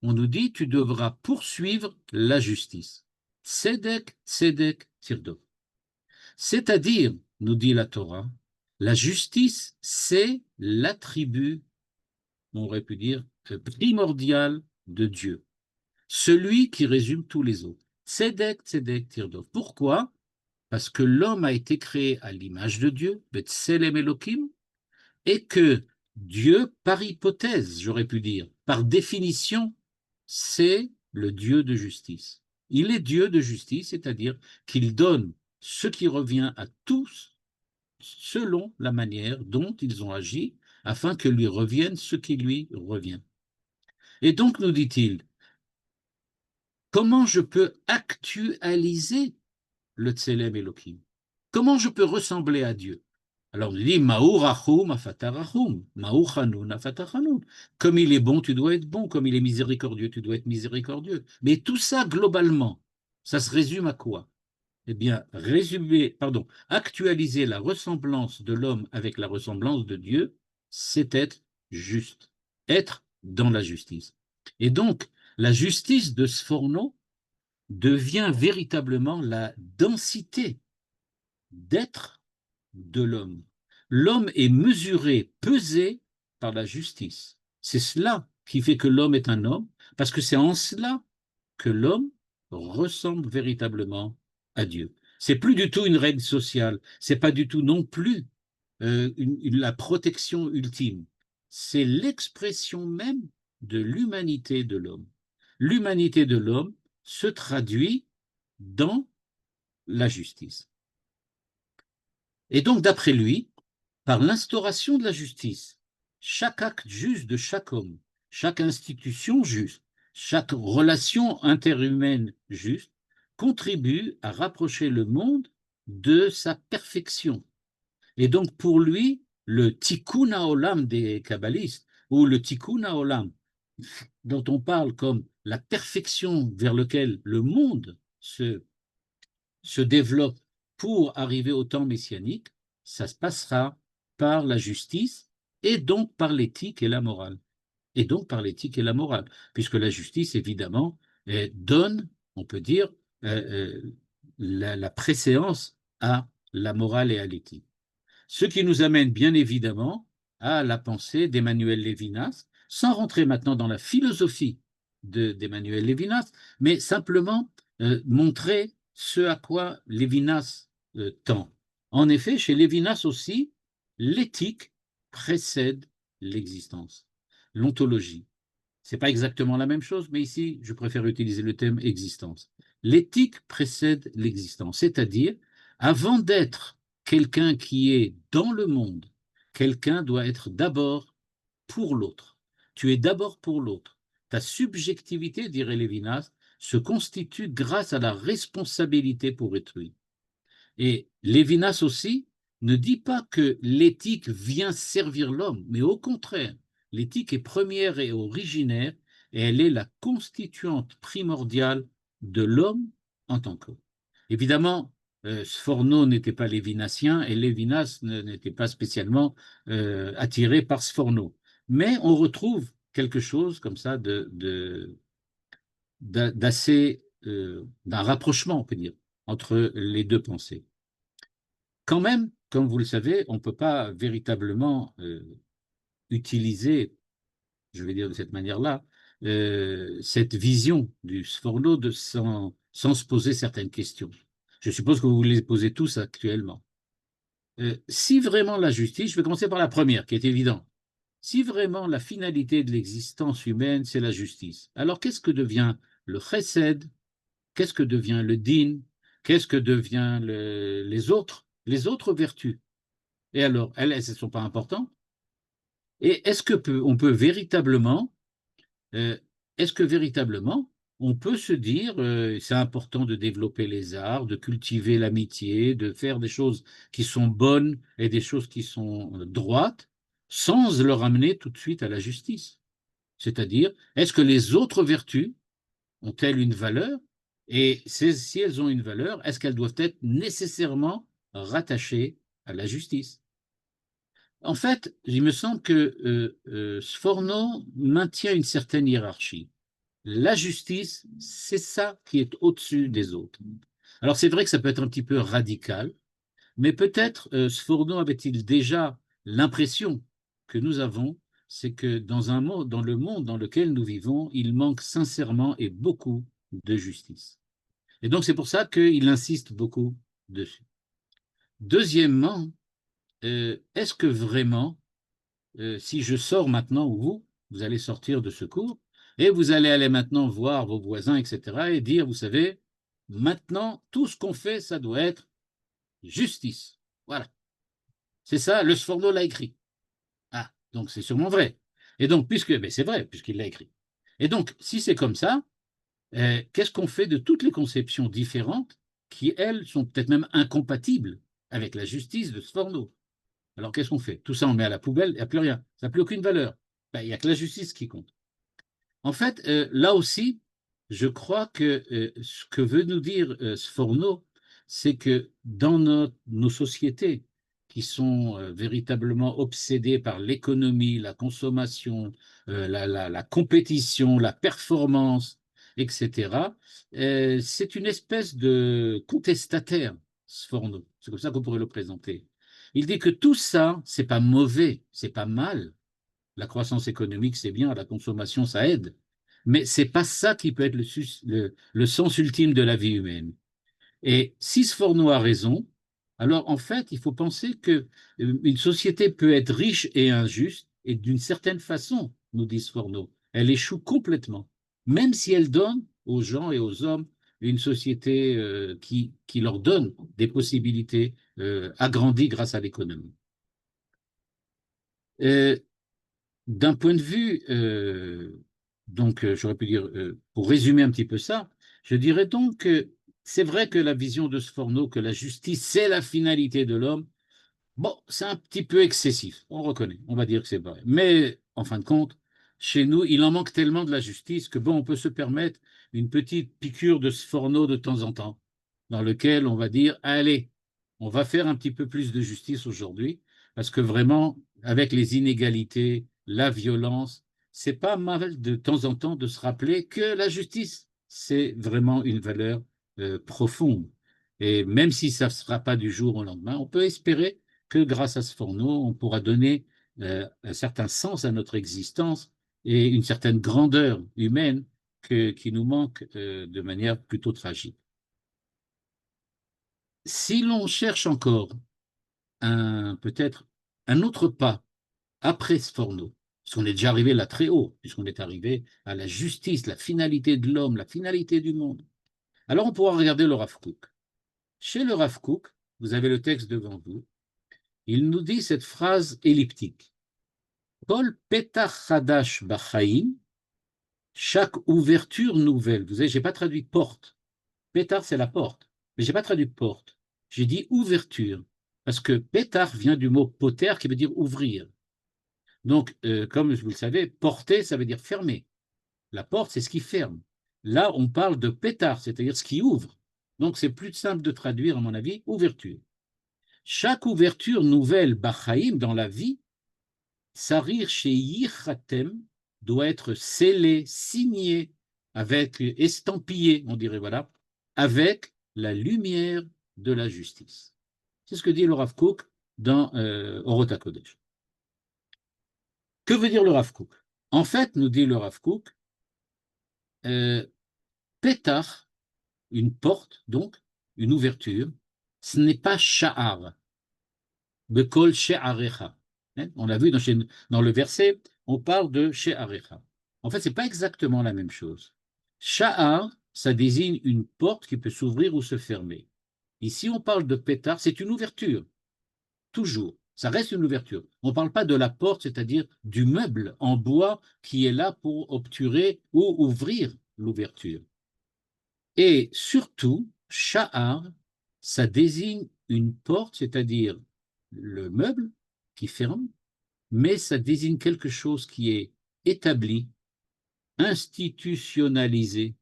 On nous dit tu devras poursuivre la justice. Tzedek, Tzedek, Tirdof. C'est-à-dire, nous dit la Torah, la justice, c'est l'attribut, on aurait pu dire, primordial de Dieu, celui qui résume tous les autres. Tzedek, Tzedek, Tirdof. Pourquoi? Parce que l'homme a été créé à l'image de Dieu, Betselem Elohim, et que Dieu, par hypothèse, j'aurais pu dire, par définition, c'est le Dieu de justice. Il est Dieu de justice, c'est-à-dire qu'il donne ce qui revient à tous selon la manière dont ils ont agi, afin que lui revienne ce qui lui revient. Et donc, nous dit-il, comment je peux actualiser le Tselem Elohim? Comment je peux ressembler à Dieu? Alors on dit Maou rachum afatarachum, Maou chanun afatarchanun. Comme il est bon, tu dois être bon. Comme il est miséricordieux, tu dois être miséricordieux. Mais tout ça, globalement, ça se résume à quoi? Eh bien, actualiser la ressemblance de l'homme avec la ressemblance de Dieu, c'est être juste, être dans la justice. Et donc, la justice de Sforno devient véritablement la densité d'être de l'homme. L'homme est mesuré, pesé par la justice. C'est cela qui fait que l'homme est un homme, parce que c'est en cela que l'homme ressemble véritablement à Dieu. C'est plus du tout une règle sociale, c'est pas du tout non plus la protection ultime. C'est l'expression même de l'humanité de l'homme. L'humanité de l'homme se traduit dans la justice. Et donc, d'après lui, par l'instauration de la justice, chaque acte juste de chaque homme, chaque institution juste, chaque relation interhumaine juste, contribue à rapprocher le monde de sa perfection. Et donc, pour lui, le tikkun haolam des kabbalistes, ou le tikkun haolam, dont on parle comme la perfection vers laquelle le monde se développe pour arriver au temps messianique, ça se passera par la justice et donc par l'éthique et la morale. Et donc par l'éthique et la morale, puisque la justice, évidemment, donne, on peut dire, la préséance à la morale et à l'éthique. Ce qui nous amène bien évidemment à la pensée d'Emmanuel Lévinas, sans rentrer maintenant dans la philosophie d'Emmanuel Lévinas, mais simplement montrer ce à quoi Lévinas tend. En effet, chez Lévinas aussi, l'éthique précède l'existence. L'ontologie. Ce n'est pas exactement la même chose, mais ici, je préfère utiliser le thème existence. L'éthique précède l'existence, c'est-à-dire, avant d'être quelqu'un qui est dans le monde, quelqu'un doit être d'abord pour l'autre. Tu es d'abord pour l'autre. Ta subjectivité, dirait Lévinas, se constitue grâce à la responsabilité pour autrui. Et Lévinas aussi ne dit pas que l'éthique vient servir l'homme, mais au contraire, l'éthique est première et originaire, et elle est la constituante primordiale de l'homme en tant qu'homme. Évidemment, Sforno n'était pas lévinassien et Lévinas n'était pas spécialement attiré par Sforno. Mais on retrouve quelque chose comme ça d'assez, d'un rapprochement, on peut dire, entre les deux pensées. Quand même, comme vous le savez, on ne peut pas véritablement utiliser, je vais dire de cette manière-là, cette vision du Sforno sans se poser certaines questions. Je suppose que vous les posez tous actuellement. Si vraiment la justice, je vais commencer par la première, qui est évidente. Si vraiment la finalité de l'existence humaine, c'est la justice, alors qu'est-ce que devient le chesed? Qu'est-ce que devient le din? Qu'est-ce que devient les autres vertus? Et alors, elles ne sont pas importantes? Et est-ce qu'on peut véritablement, on peut se dire, c'est important de développer les arts, de cultiver l'amitié, de faire des choses qui sont bonnes et des choses qui sont droites, sans leur amener tout de suite à la justice? C'est-à-dire, est-ce que les autres vertus ont-elles une valeur? Et si elles ont une valeur, est-ce qu'elles doivent être nécessairement rattachées à la justice? En fait, il me semble que Sforno maintient une certaine hiérarchie. La justice, c'est ça qui est au-dessus des autres. Alors c'est vrai que ça peut être un petit peu radical, mais peut-être Sforno avait-il déjà l'impression que nous avons, c'est que dans le monde dans lequel nous vivons, il manque sincèrement et beaucoup de justice. Et donc c'est pour ça qu'il insiste beaucoup dessus. Deuxièmement, est-ce que vraiment, si je sors maintenant, ou vous allez sortir de ce cours, et vous allez aller maintenant voir vos voisins, etc., et dire, vous savez, maintenant, tout ce qu'on fait, ça doit être justice. Voilà. C'est ça, le Sforno l'a écrit. Ah, donc c'est sûrement vrai. Et donc, mais c'est vrai, puisqu'il l'a écrit. Et donc, si c'est comme ça, qu'est-ce qu'on fait de toutes les conceptions différentes qui, elles, sont peut-être même incompatibles avec la justice de Sforno? Alors, qu'est-ce qu'on fait? Tout ça, on met à la poubelle, il n'y a plus rien. Ça n'a plus aucune valeur. Ben, il n'y a que la justice qui compte. En fait, là aussi, je crois que ce que veut nous dire Sforno, c'est que dans nos sociétés qui sont véritablement obsédées par l'économie, la consommation, la compétition, la performance, etc., c'est une espèce de contestataire, Sforno. C'est comme ça qu'on pourrait le présenter. Il dit que tout ça, c'est pas mauvais, c'est pas mal. La croissance économique, c'est bien, la consommation, ça aide. Mais ce n'est pas ça qui peut être le sens ultime de la vie humaine. Et si Sforno a raison, alors en fait, il faut penser qu'une société peut être riche et injuste, et d'une certaine façon, nous dit Sforno, elle échoue complètement, même si elle donne aux gens et aux hommes une société qui leur donne des possibilités agrandies grâce à l'économie. D'un point de vue, j'aurais pu dire, pour résumer un petit peu ça, je dirais donc que c'est vrai que la vision de Sforno, que la justice, c'est la finalité de l'homme, bon, c'est un petit peu excessif, on reconnaît, on va dire que c'est vrai. Mais en fin de compte, chez nous, il en manque tellement de la justice que bon, on peut se permettre une petite piqûre de Sforno de temps en temps, dans lequel on va dire, allez, on va faire un petit peu plus de justice aujourd'hui, parce que vraiment, avec les inégalités, la violence, c'est pas mal de temps en temps de se rappeler que la justice, c'est vraiment une valeur profonde. Et même si ça ne sera pas du jour au lendemain, on peut espérer que grâce à Sforno, on pourra donner un certain sens à notre existence et une certaine grandeur humaine qui nous manque de manière plutôt tragique. Si l'on cherche encore peut-être un autre pas après Sforno, parce qu'on est déjà arrivé là très haut, puisqu'on est arrivé à la justice, la finalité de l'homme, la finalité du monde, alors on pourra regarder le Rav Kook. Chez le Rav Kook, vous avez le texte devant vous, il nous dit cette phrase elliptique. Kol petach chadash b'chaim, chaque ouverture nouvelle. Vous savez, je n'ai pas traduit porte. Pétard, c'est la porte. Mais je n'ai pas traduit porte. J'ai dit ouverture. Parce que pétard vient du mot poter qui veut dire ouvrir. Donc, comme vous le savez, porter, ça veut dire fermer. La porte, c'est ce qui ferme. Là, on parle de pétard, c'est-à-dire ce qui ouvre. Donc, c'est plus simple de traduire, à mon avis, ouverture. Chaque ouverture nouvelle, b'chaim, dans la vie, Sarir chez Yichatem doit être scellé, signé, avec estampillé, on dirait, voilà, avec la lumière de la justice. C'est ce que dit le Rav Kook dans Orot HaKodesh. Que veut dire le Rav Kook? En fait, nous dit le Rav Kook, Petach, une porte, donc, une ouverture, ce n'est pas Sha'ar, Bekol She'arecha. On a vu dans le verset, on parle de She'arecha. En fait, ce n'est pas exactement la même chose. Sha'ar, ça désigne une porte qui peut s'ouvrir ou se fermer. Ici, on parle de pétard, c'est une ouverture, toujours. Ça reste une ouverture. On ne parle pas de la porte, c'est-à-dire du meuble en bois qui est là pour obturer ou ouvrir l'ouverture. Et surtout, Sha'ar, ça désigne une porte, c'est-à-dire le meuble qui ferme, mais ça désigne quelque chose qui est établi, institutionnalisé,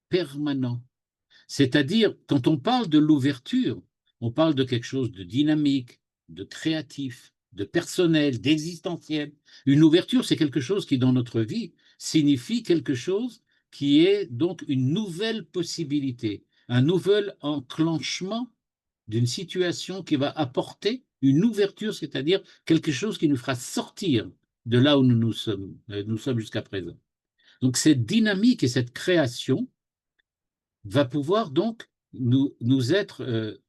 permanent. C'est-à-dire, quand on parle de l'ouverture, on parle de quelque chose de dynamique, de créatif, de personnel, d'existentiel. Une ouverture, c'est quelque chose qui, dans notre vie, signifie quelque chose qui est donc une nouvelle possibilité, un nouvel enclenchement d'une situation qui va apporter une ouverture, c'est-à-dire quelque chose qui nous fera sortir de là où nous sommes jusqu'à présent. Donc cette dynamique et cette création va pouvoir donc nous être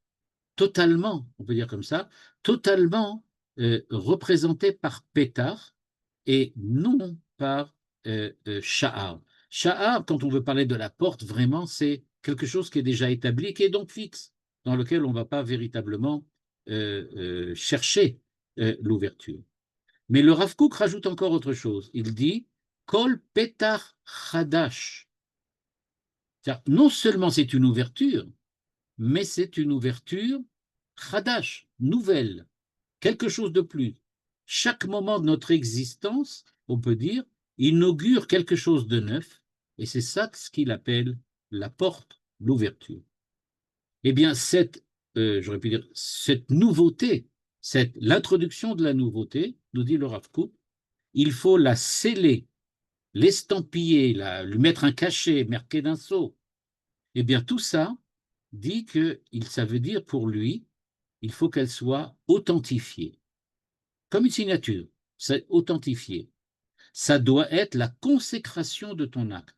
totalement, on peut dire comme ça, totalement représentée par Pétard et non par Sha'ar. Sha'ar, quand on veut parler de la porte, vraiment, c'est quelque chose qui est déjà établi, qui est donc fixe, dans lequel on ne va pas véritablement chercher l'ouverture. Mais le Rav Kook rajoute encore autre chose. Il dit Kol Petach Chadash. Non seulement c'est une ouverture, mais c'est une ouverture Chadash, nouvelle, quelque chose de plus. Chaque moment de notre existence, on peut dire, inaugure quelque chose de neuf, et c'est ça ce qu'il appelle la porte, l'ouverture. Eh bien, j'aurais pu dire, cette nouveauté, l'introduction de la nouveauté, nous dit le Rav Kook, il faut la sceller, l'estampiller, lui mettre un cachet, marqué d'un sceau. Eh bien, tout ça dit que ça veut dire pour lui, il faut qu'elle soit authentifiée. Comme une signature, c'est authentifié. Ça doit être la consécration de ton acte.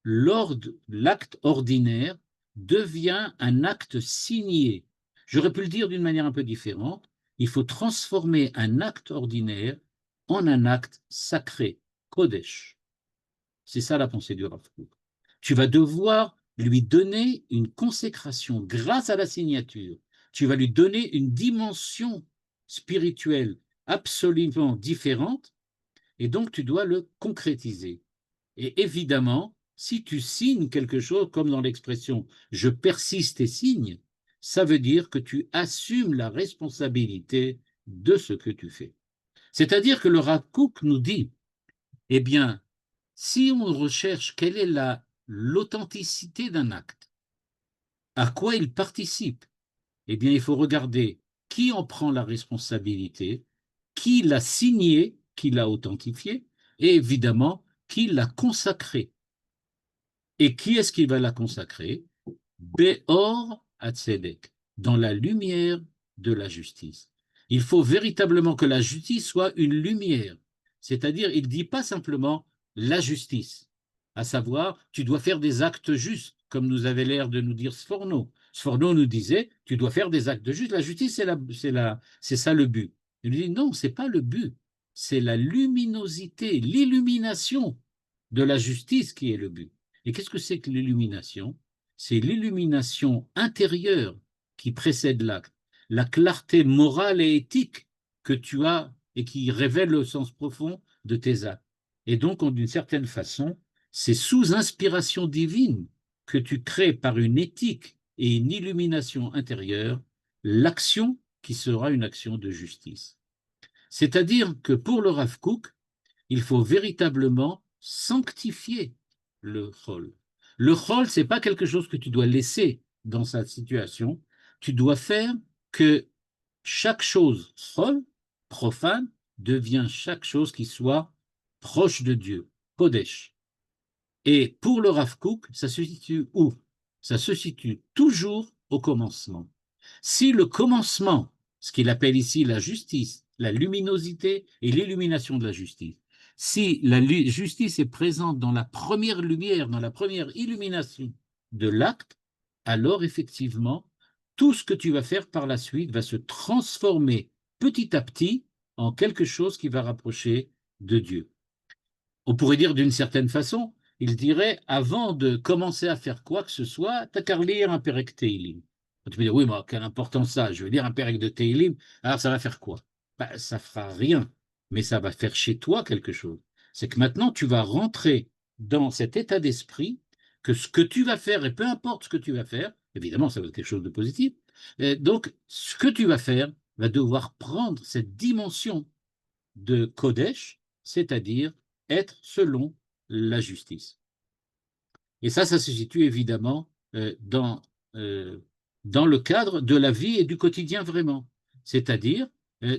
L'acte ordinaire devient un acte signé. J'aurais pu le dire d'une manière un peu différente. Il faut transformer un acte ordinaire en un acte sacré, Kodesh. C'est ça la pensée du Rav Kook. Tu vas devoir lui donner une consécration grâce à la signature. Tu vas lui donner une dimension spirituelle absolument différente, et donc tu dois le concrétiser. Et évidemment, si tu signes quelque chose, comme dans l'expression « je persiste et signe », ça veut dire que tu assumes la responsabilité de ce que tu fais. C'est-à-dire que le Rav Kook nous dit, eh bien, si on recherche quelle est l'authenticité d'un acte, à quoi il participe, eh bien, il faut regarder qui en prend la responsabilité, qui l'a signé, qui l'a authentifié, et évidemment, qui l'a consacré. Et qui est-ce qui va la consacrer? Beor Hatzedek, dans la lumière de la justice. Il faut véritablement que la justice soit une lumière. C'est-à-dire, il ne dit pas simplement la justice, à savoir, tu dois faire des actes justes, comme nous avait l'air de nous dire Sforno. Sforno nous disait, tu dois faire des actes justes. La justice, c'est ça le but. Il nous dit, non, ce n'est pas le but. C'est la luminosité, l'illumination de la justice qui est le but. Et qu'est-ce que c'est que l'illumination? C'est l'illumination intérieure qui précède l'acte, la clarté morale et éthique que tu as et qui révèle le sens profond de tes actes. Et donc, d'une certaine façon, c'est sous inspiration divine que tu crées par une éthique et une illumination intérieure l'action qui sera une action de justice. C'est-à-dire que pour le Rav Kook, il faut véritablement sanctifier le chol. Le chol, ce n'est pas quelque chose que tu dois laisser dans sa situation. Tu dois faire que chaque chose chol, profane, devient chaque chose qui soit proche de Dieu, Kodesh. Et pour le Rav Kook, ça se situe où? Ça se situe toujours au commencement. Si le commencement, ce qu'il appelle ici la justice, la luminosité et l'illumination de la justice, si la justice est présente dans la première lumière, dans la première illumination de l'acte, alors effectivement, tout ce que tu vas faire par la suite va se transformer petit à petit en quelque chose qui va rapprocher de Dieu. On pourrait dire d'une certaine façon, il dirait, avant de commencer à faire quoi que ce soit, t'as qu'à lire un Perek Teilim. Tu peux dire, oui, mais quelle importance ça? Je veux lire un Perek de Teilim, alors ça va faire quoi? Ben, ça fera rien, mais ça va faire chez toi quelque chose. C'est que maintenant, tu vas rentrer dans cet état d'esprit que ce que tu vas faire, et peu importe ce que tu vas faire, évidemment, ça va être quelque chose de positif, donc ce que tu vas faire va devoir prendre cette dimension de Kodesh, c'est-à-dire être selon la justice. Et ça se situe évidemment dans le cadre de la vie et du quotidien vraiment. C'est-à-dire,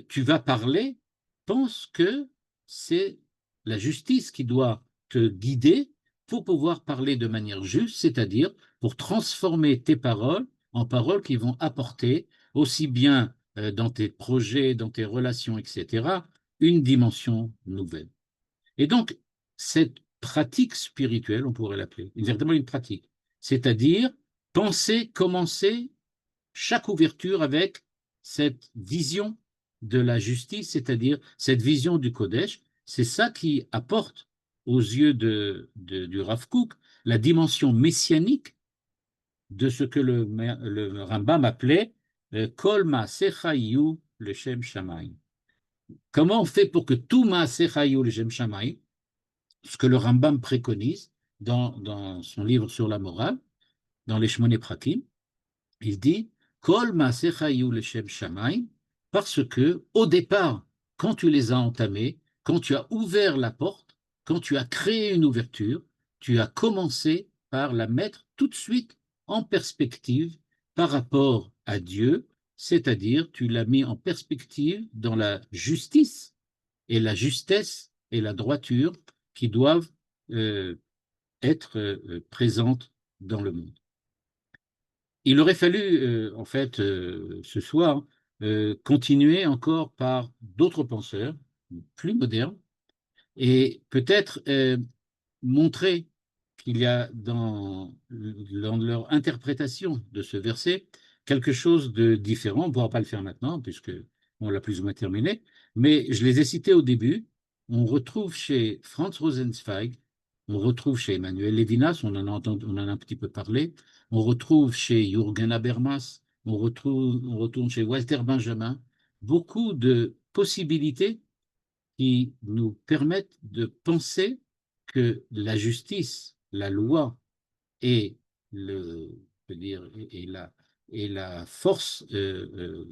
tu vas parler, pense que c'est la justice qui doit te guider pour pouvoir parler de manière juste, c'est-à-dire pour transformer tes paroles en paroles qui vont apporter aussi bien dans tes projets, dans tes relations, etc., une dimension nouvelle. Et donc, cette pratique spirituelle, on pourrait l'appeler, véritablement une pratique, c'est-à-dire penser, commencer chaque ouverture avec cette vision de la justice, c'est-à-dire cette vision du Kodesh, c'est ça qui apporte aux yeux du Rav Kook la dimension messianique de ce que le Rambam appelait Kol Ma'asecha Yiyu L'Shem Shamayim. comment on fait pour que tout Maaseh Chayu L'Shem Shamaï, ce que le Rambam préconise dans son livre sur la morale, dans les Shmoné Prakim, il dit Kol Maaseh Chayu L'Shem Shamaï, parce que au départ, quand tu les as entamés, quand tu as ouvert la porte, quand tu as créé une ouverture, tu as commencé par la mettre tout de suite en perspective par rapport à Dieu, c'est-à-dire tu l'as mis en perspective dans la justice et la justesse et la droiture qui doivent être présentes dans le monde. Il aurait fallu, en fait, ce soir, continuer encore par d'autres penseurs plus modernes et peut-être montrer qu'il y a dans leur interprétation de ce verset quelque chose de différent. On ne pourra pas le faire maintenant, puisque on l'a plus ou moins terminé, mais je les ai cités au début. On retrouve chez Franz Rosenzweig, on retrouve chez Emmanuel Levinas, on en a un petit peu parlé, on retrouve chez Jürgen Habermas, on retourne chez Walter Benjamin, beaucoup de possibilités qui nous permettent de penser que la justice, la loi et je veux dire, et la force de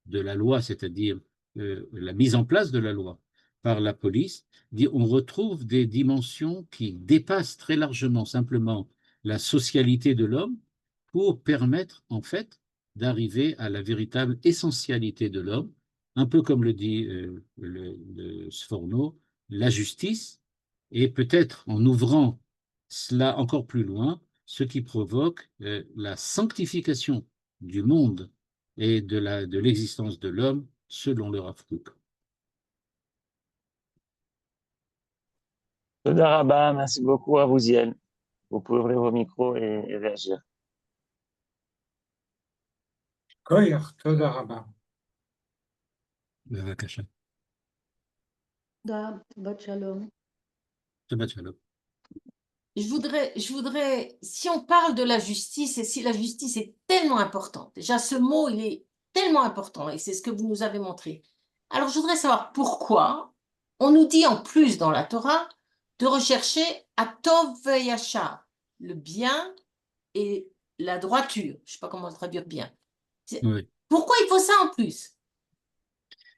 la loi, c'est-à-dire la mise en place de la loi par la police, on retrouve des dimensions qui dépassent très largement simplement la socialité de l'homme pour permettre en fait d'arriver à la véritable essentialité de l'homme, un peu comme le dit le Sforno, la justice, et peut-être en ouvrant cela encore plus loin, ce qui provoque la sanctification du monde et de l'existence de l'homme selon le Rav Kook. Toda Rabba, merci beaucoup à vous, Ziel. Vous pouvez ouvrir vos micros et réagir. Koyach, Toda Rabba. Bevakasha. Shabbat shalom. Shabbat shalom. Je voudrais, si on parle de la justice, et si la justice est tellement importante, déjà ce mot, il est tellement important, et c'est ce que vous nous avez montré. Alors, je voudrais savoir pourquoi on nous dit en plus dans la Torah de rechercher Atov Yachar, le bien et la droiture. Je ne sais pas comment le traduire bien. Oui. Pourquoi il faut ça en plus?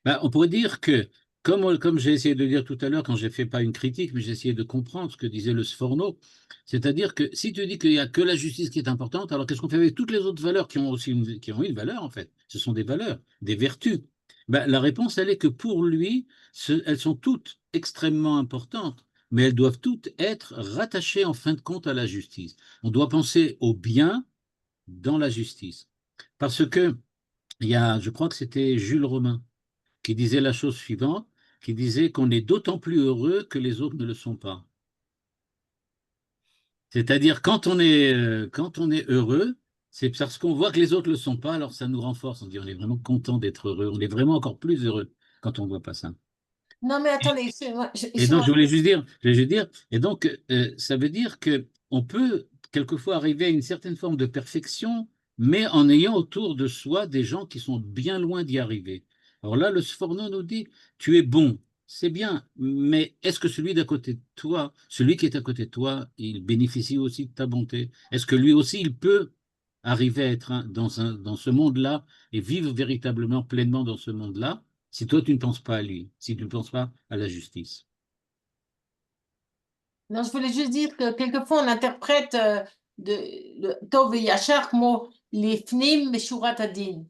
Ben, on pourrait dire que, comme j'ai essayé de dire tout à l'heure quand j'ai fait pas une critique, mais j'ai essayé de comprendre ce que disait le Sforno, c'est-à-dire que si tu dis qu'il n'y a que la justice qui est importante, alors qu'est-ce qu'on fait avec toutes les autres valeurs qui ont aussi qui ont une valeur en fait? Ce sont des valeurs, des vertus. Ben, la réponse, elle est que pour lui, elles sont toutes extrêmement importantes, mais elles doivent toutes être rattachées en fin de compte à la justice. On doit penser au bien dans la justice. Parce que je crois que c'était Jules Romain qui disait la chose suivante, qui disait qu'on est d'autant plus heureux que les autres ne le sont pas. C'est-à-dire quand on est heureux, c'est parce qu'on voit que les autres ne le sont pas, alors ça nous renforce. On dit on est vraiment content d'être heureux, on est vraiment encore plus heureux quand on ne voit pas ça. Non, mais attendez, excusez-moi. Et donc, je voulais juste dire, et donc, ça veut dire que on peut quelquefois arriver à une certaine forme de perfection, mais en ayant autour de soi des gens qui sont bien loin d'y arriver. Alors là, le Sforno nous dit, tu es bon, c'est bien, mais est-ce que celui d'à côté de toi, celui qui est à côté de toi, il bénéficie aussi de ta bonté? Est-ce que lui aussi, il peut arriver à être dans ce monde-là et vivre véritablement pleinement dans ce monde-là? Si toi, tu ne penses pas à lui, si tu ne penses pas à la justice. Non, je voulais juste dire que quelquefois on interprète le Tov et Yachar comme les Fnim Meshurat Adin.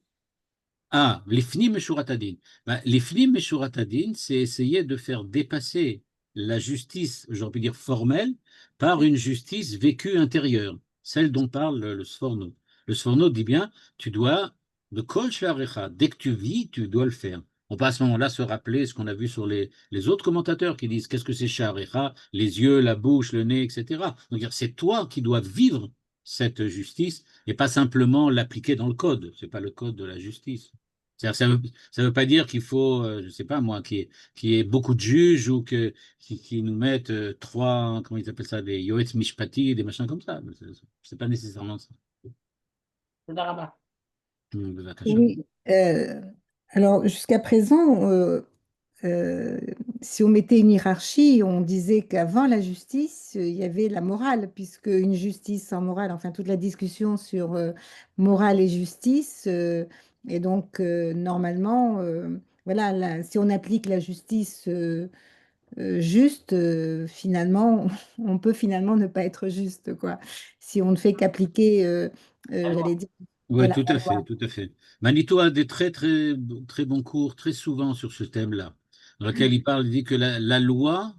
Ah, les fnim meshurat hadin. Ben, les fnim meshurat hadin, c'est essayer de faire dépasser la justice, j'ai envie de dire formelle, par une justice vécue intérieure, celle dont parle le Sforno. Le Sforno dit bien, tu dois, de kol sha'arecha, dès que tu vis, tu dois le faire. On peut à ce moment-là se rappeler ce qu'on a vu sur les autres commentateurs qui disent qu'est-ce que c'est sha'arecha, les yeux, la bouche, le nez, etc. Donc c'est toi qui dois vivre cette justice et pas simplement l'appliquer dans le code. C'est pas le code de la justice. Ça ne veut pas dire qu'il faut, je ne sais pas moi, qu'il y ait beaucoup de juges ou qui nous mettent comment ils appellent ça, des yoetz mishpati, des machins comme ça. C'est pas nécessairement ça. Oui, alors jusqu'à présent, euh, si on mettait une hiérarchie, on disait qu'avant la justice, il y avait la morale, puisque une justice sans morale, enfin toute la discussion sur morale et justice, et donc normalement, voilà, si on applique la justice juste, finalement, on peut finalement ne pas être juste, quoi. Si on ne fait qu'appliquer, j'allais dire, Oui, voilà, tout la à loi. fait, tout à fait. Manitou a des très, très, très bons cours, très souvent sur ce thème-là, dans lequel il parle, il dit que la loi,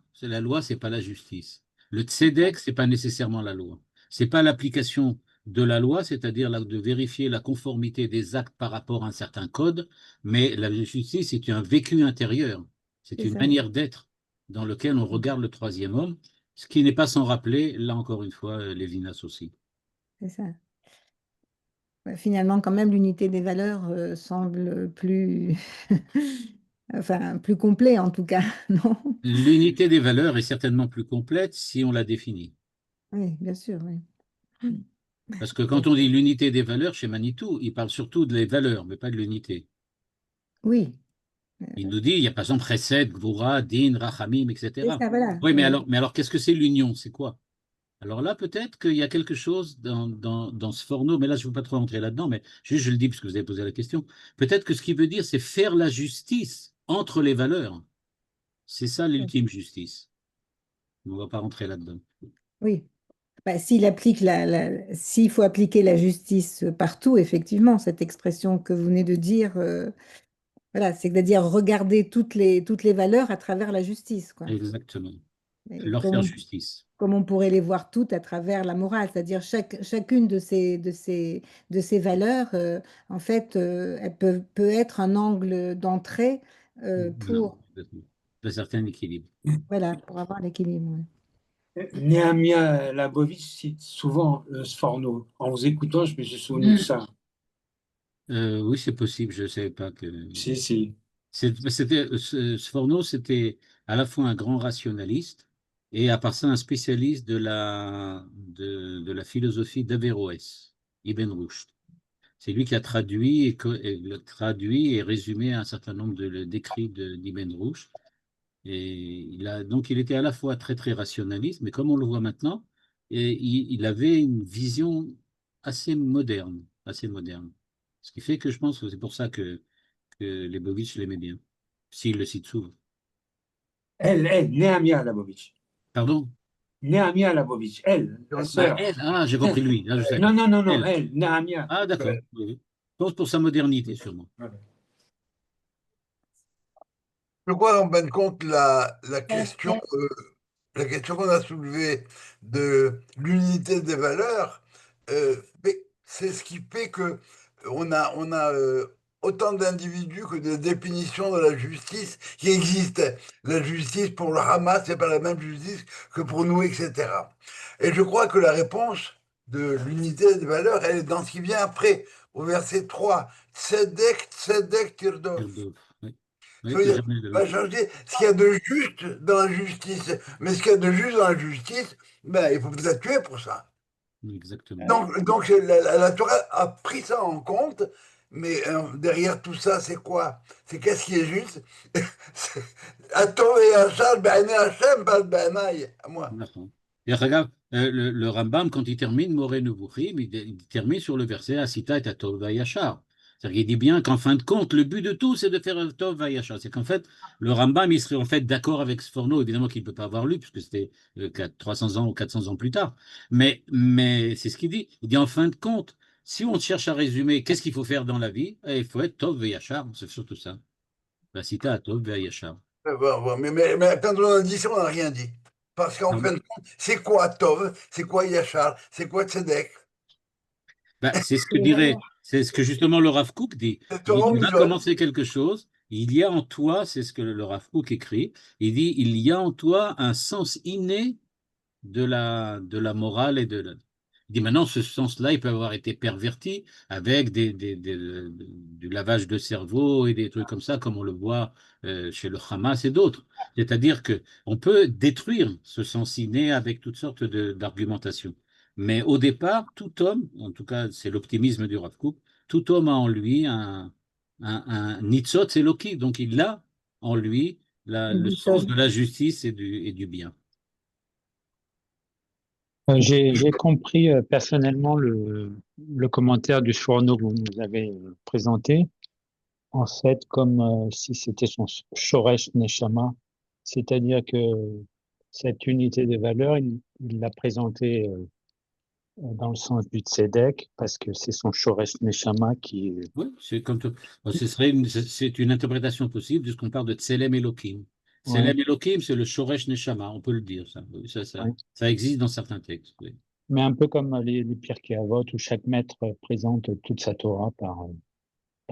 c'est pas la justice. Le tzedek, c'est pas nécessairement la loi. C'est pas l'application de la loi, c'est-à-dire de vérifier la conformité des actes par rapport à un certain code, mais la justice, c'est un vécu intérieur. C'est C'est une ça, manière d'être dans lequel on regarde le troisième homme, ce qui n'est pas sans rappeler, là encore une fois, Lévinas aussi. c'est ça. Ouais, finalement, quand même, l'unité des valeurs semble plus, enfin, plus complet en tout cas, non? L'unité des valeurs est certainement plus complète si on la définit. Oui, bien sûr, oui. Parce que quand Et- on dit l'unité des valeurs chez Manitou, il parle surtout des valeurs, mais pas de l'unité. oui, Il nous dit, il y a par exemple Chesed, Gvura, Din, Rachamim, c'est etc. ça, voilà. Oui, Oui. mais alors qu'est-ce que c'est l'union? C'est quoi? Alors là, peut-être qu'il y a quelque chose dans ce forno, mais là, je ne veux pas trop entrer là-dedans, mais juste je le dis parce que vous avez posé la question. Peut-être que ce qu'il veut dire, c'est faire la justice entre les valeurs. C'est ça l'ultime justice. On ne va pas rentrer là-dedans. Oui. Bah, s'il applique s'il faut appliquer la justice partout, effectivement, cette expression que vous venez de dire, voilà, c'est-à-dire regarder toutes les valeurs à travers la justice, quoi. Exactement. Et Leur faire justice. comme on pourrait les voir toutes à travers la morale, c'est-à-dire chacune de ces valeurs, en fait, elle peut être un angle d'entrée Voilà, pour, complètement. Un certain équilibre. voilà, pour avoir l'équilibre. Ouais. Nehemia Labovitch cite souvent Sforno. En vous écoutant, je me suis souvenu de ça. Oui, c'est possible, je ne savais pas que. Si, si. Sforno, c'était à la fois un grand rationaliste et à part ça un spécialiste de la philosophie d'Averroès, Ibn Rushd. C'est lui qui a traduit et résumé un certain nombre d'écrits d'Ibn Rushd. Et donc il était à la fois très très rationaliste, mais comme on le voit maintenant, il avait une vision assez moderne, assez moderne. Ce qui fait que je pense que c'est pour ça que Lebovitch l'aimait bien, s'il le cite souvent. Elle, Nehemia Labovitch. Pardon? Nehemia Labovitch, elle, la sœur. Elle, j'ai compris lui, là je sais. Non, non, non, non, Elle. elle, Nehemia. Ah, d'accord. Oui, oui. Je pense pour sa modernité, sûrement. Je crois en fin de compte la question qu'on a soulevée de l'unité des valeurs, mais c'est ce qui fait que on a autant d'individus que de définitions de la justice qui existent. La justice pour le Hamas, c'est pas la même justice que pour nous, etc. Et je crois que la réponse de l'unité des valeurs, elle est dans ce qui vient après, au verset 3. Tzedek, tzedek, tirdof. Oui. Ça Oui, veut que dire, jamais on va changer ce qu'il y a de juste dans la justice. Mais ce qu'il y a de juste dans la justice, ben, il faut peut-être tuer pour ça. Exactement. Donc la Torah a pris ça en compte, mais derrière tout ça, c'est quoi? C'est qu'est-ce qui est juste? Atov et Hachal, Be'anei Hashem, pas Be'anai, à moi. D'accord. Et regarde, le Rambam, quand il termine Moreh Nevuchim, il termine sur le verset Asita et Tov Vayachar. C'est-à-dire qu'il dit bien qu'en fin de compte, le but de tout, c'est de faire Tov Vayachar. C'est qu'en fait, le Rambam, il serait en fait d'accord avec Sforno, évidemment qu'il ne peut pas avoir lu, puisque c'était 300 ans ou 400 ans plus tard. Mais c'est ce qu'il dit. Il dit en fin de compte, si on cherche à résumer qu'est-ce qu'il faut faire dans la vie, il faut être Tov Vayachar. C'est surtout ça. Asita Tov Vayachar. Mais quand on a dit ça, on n'a rien dit. Parce qu'en fin de compte, c'est quoi Tov? C'est quoi Yachar? C'est quoi Tzedek? C'est ce que dirait, c'est ce que justement le Rav Kook dit. C'est Il dit, Torah tu vas Mizot. commencer quelque chose, il y a en toi, c'est ce que le Rav Kook écrit, il dit, il y a en toi un sens inné de la morale Il dit maintenant, ce sens-là, il peut avoir été perverti avec du lavage de cerveau et des trucs comme ça, comme on le voit chez le Hamas et d'autres. C'est-à-dire que on peut détruire ce sens inné avec toutes sortes d'argumentations. Mais au départ, tout homme, en tout cas, c'est l'optimisme du Rav Kook, tout homme a en lui un nitzot Eloki, donc il a en lui le sens de la justice et du bien. J'ai compris personnellement le commentaire du Sforno que vous nous avez présenté, en fait, comme si c'était son Shoresh Neshama, c'est-à-dire que cette unité des valeurs, il l'a présentée dans le sens du Tzedek, parce que c'est son Shoresh Neshama qui est. Oui, c'est une interprétation possible de ce qu'on parle de Tselem Elohim. Tselem Elohim, c'est le Shoresh Neshama, on peut le dire, ça. Ça existe dans certains textes. Oui. Mais un peu comme les Pirkei Avot, où chaque maître présente toute sa Torah par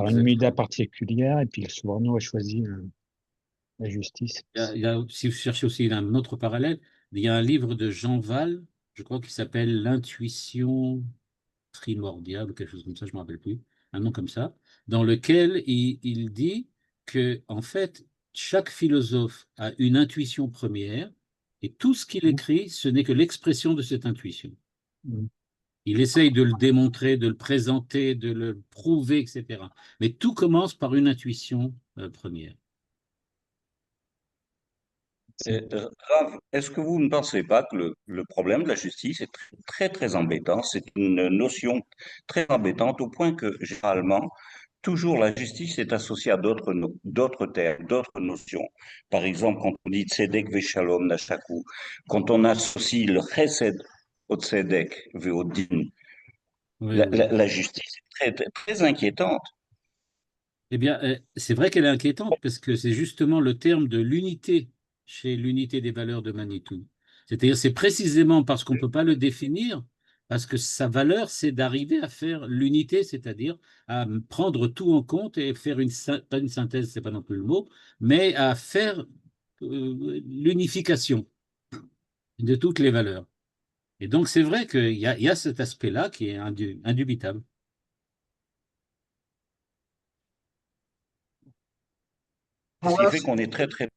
une mida particulière, et puis le Sforno a choisi la justice. Si vous cherchez aussi un autre parallèle, il y a un livre de Jean Val, je crois, qui s'appelle L'intuition primordiale, ou quelque chose comme ça, je ne me rappelle plus, un nom comme ça, dans lequel il dit que, en fait, chaque philosophe a une intuition première, et tout ce qu'il écrit, ce n'est que l'expression de cette intuition. Il essaye de le démontrer, de le présenter, de le prouver, etc. Mais tout commence par une intuition première. Rav, est-ce que vous ne pensez pas que le problème de la justice est très, très embêtant? C'est une notion très embêtante au point que, généralement, toujours la justice est associée à d'autres termes, d'autres notions. Par exemple, quand on dit tzedek veshalom nashaku, quand on associe le chesed au tzedek ve'odin, la justice est très, très inquiétante. Eh bien, c'est vrai qu'elle est inquiétante parce que c'est justement le terme de l'unité chez l'unité des valeurs de Manitou. C'est-à-dire, c'est précisément parce qu'on ne peut pas le définir, parce que sa valeur, c'est d'arriver à faire l'unité, c'est-à-dire à prendre tout en compte et faire pas une synthèse, c'est pas non plus le mot, mais à faire l'unification de toutes les valeurs. Et donc, c'est vrai qu'il y a cet aspect-là qui est indubitable. Ce qui fait qu'on est très, très,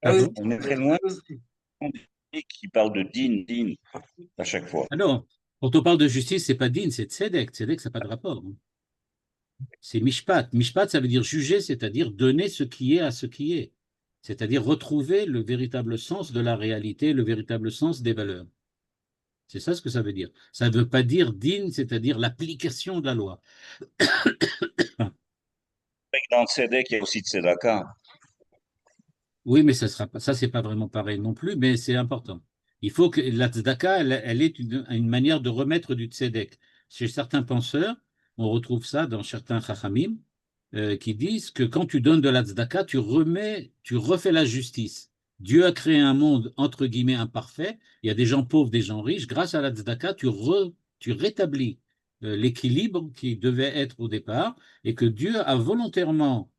on est très loin qui parle de din à chaque fois. Alors, quand on parle de justice, c'est pas din, c'est tzedek. Tzedek, ça n'a pas de rapport. C'est mishpat. Mishpat, ça veut dire juger, c'est-à-dire donner ce qui est à ce qui est. C'est-à-dire retrouver le véritable sens de la réalité, le véritable sens des valeurs. C'est ça ce que ça veut dire. Ça ne veut pas dire din, c'est-à-dire l'application de la loi. Dans tzedek, il y a aussi tzedaka. Oui, mais ça c'est pas vraiment pareil non plus, mais c'est important. Il faut que la tzedaka, elle est une manière de remettre du tzedek. Chez certains penseurs, on retrouve ça dans certains chachamim, qui disent que quand tu donnes de la tzedaka, tu refais la justice. Dieu a créé un monde, entre guillemets, imparfait. Il y a des gens pauvres, des gens riches. Grâce à la tzedaka, tu rétablis l'équilibre qui devait être au départ et que Dieu a volontairement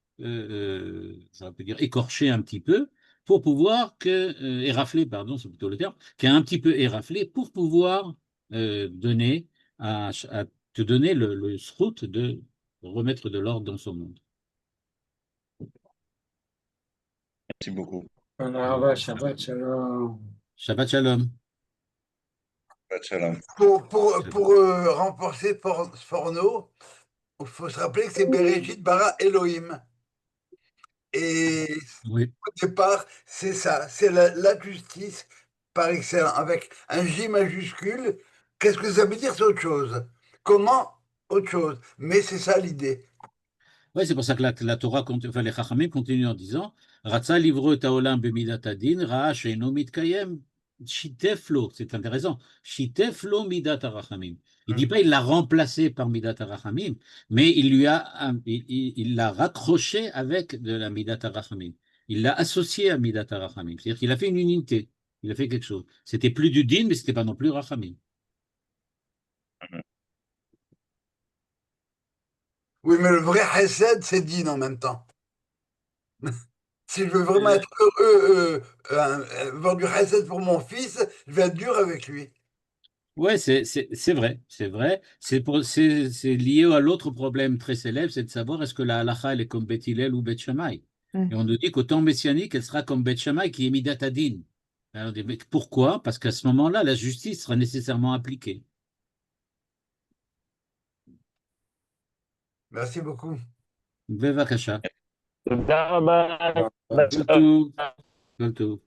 ça peut dire écorché un petit peu, pour pouvoir éraflé, pardon, c'est plutôt le terme, qui a un petit peu éraflé pour pouvoir donner te donner le srout de remettre de l'ordre dans son monde. Merci beaucoup. Shabbat shalom. Shabbat shalom. Shabbat shalom. Pour renforcer Sforno, il faut se rappeler que c'est Bereshit bara Elohim. Et oui. Au départ, c'est ça, c'est la justice par excellence, avec un J majuscule. Qu'est-ce que ça veut dire? C'est autre chose. Comment? Autre chose. Mais c'est ça l'idée. Oui, c'est pour ça que la Torah, les Chachamim continuent en disant Ratza livro taolam bemidat adin, ra'a sheino mitkayem, shiteflo. C'est intéressant. Shiteflo midat arachamim. Il ne dit pas il l'a remplacé par midat arachamim, mais il l'a raccroché avec de la midat arachamim. Il l'a associé à midat arachamim. C'est-à-dire qu'il a fait une unité. Il a fait quelque chose. C'était plus du din, mais c'était pas non plus rachamim. Oui, mais le vrai chesed, c'est din en même temps. Si je veux vraiment être heureux, avoir du chesed pour mon fils, je vais être dur avec lui. Ouais, c'est vrai, c'est vrai. C'est lié à l'autre problème très célèbre, c'est de savoir est-ce que la halakha elle est comme Beth Hillel ou Beth Shammai. Et on nous dit qu'au temps messianique, elle sera comme Beth Shammai qui est midat adin. Alors, on dit, mais pourquoi? Parce qu'à ce moment-là, la justice sera nécessairement appliquée. Merci beaucoup. Bevakasha. תודה רבה. Voilà. כל טוב, כל טוב.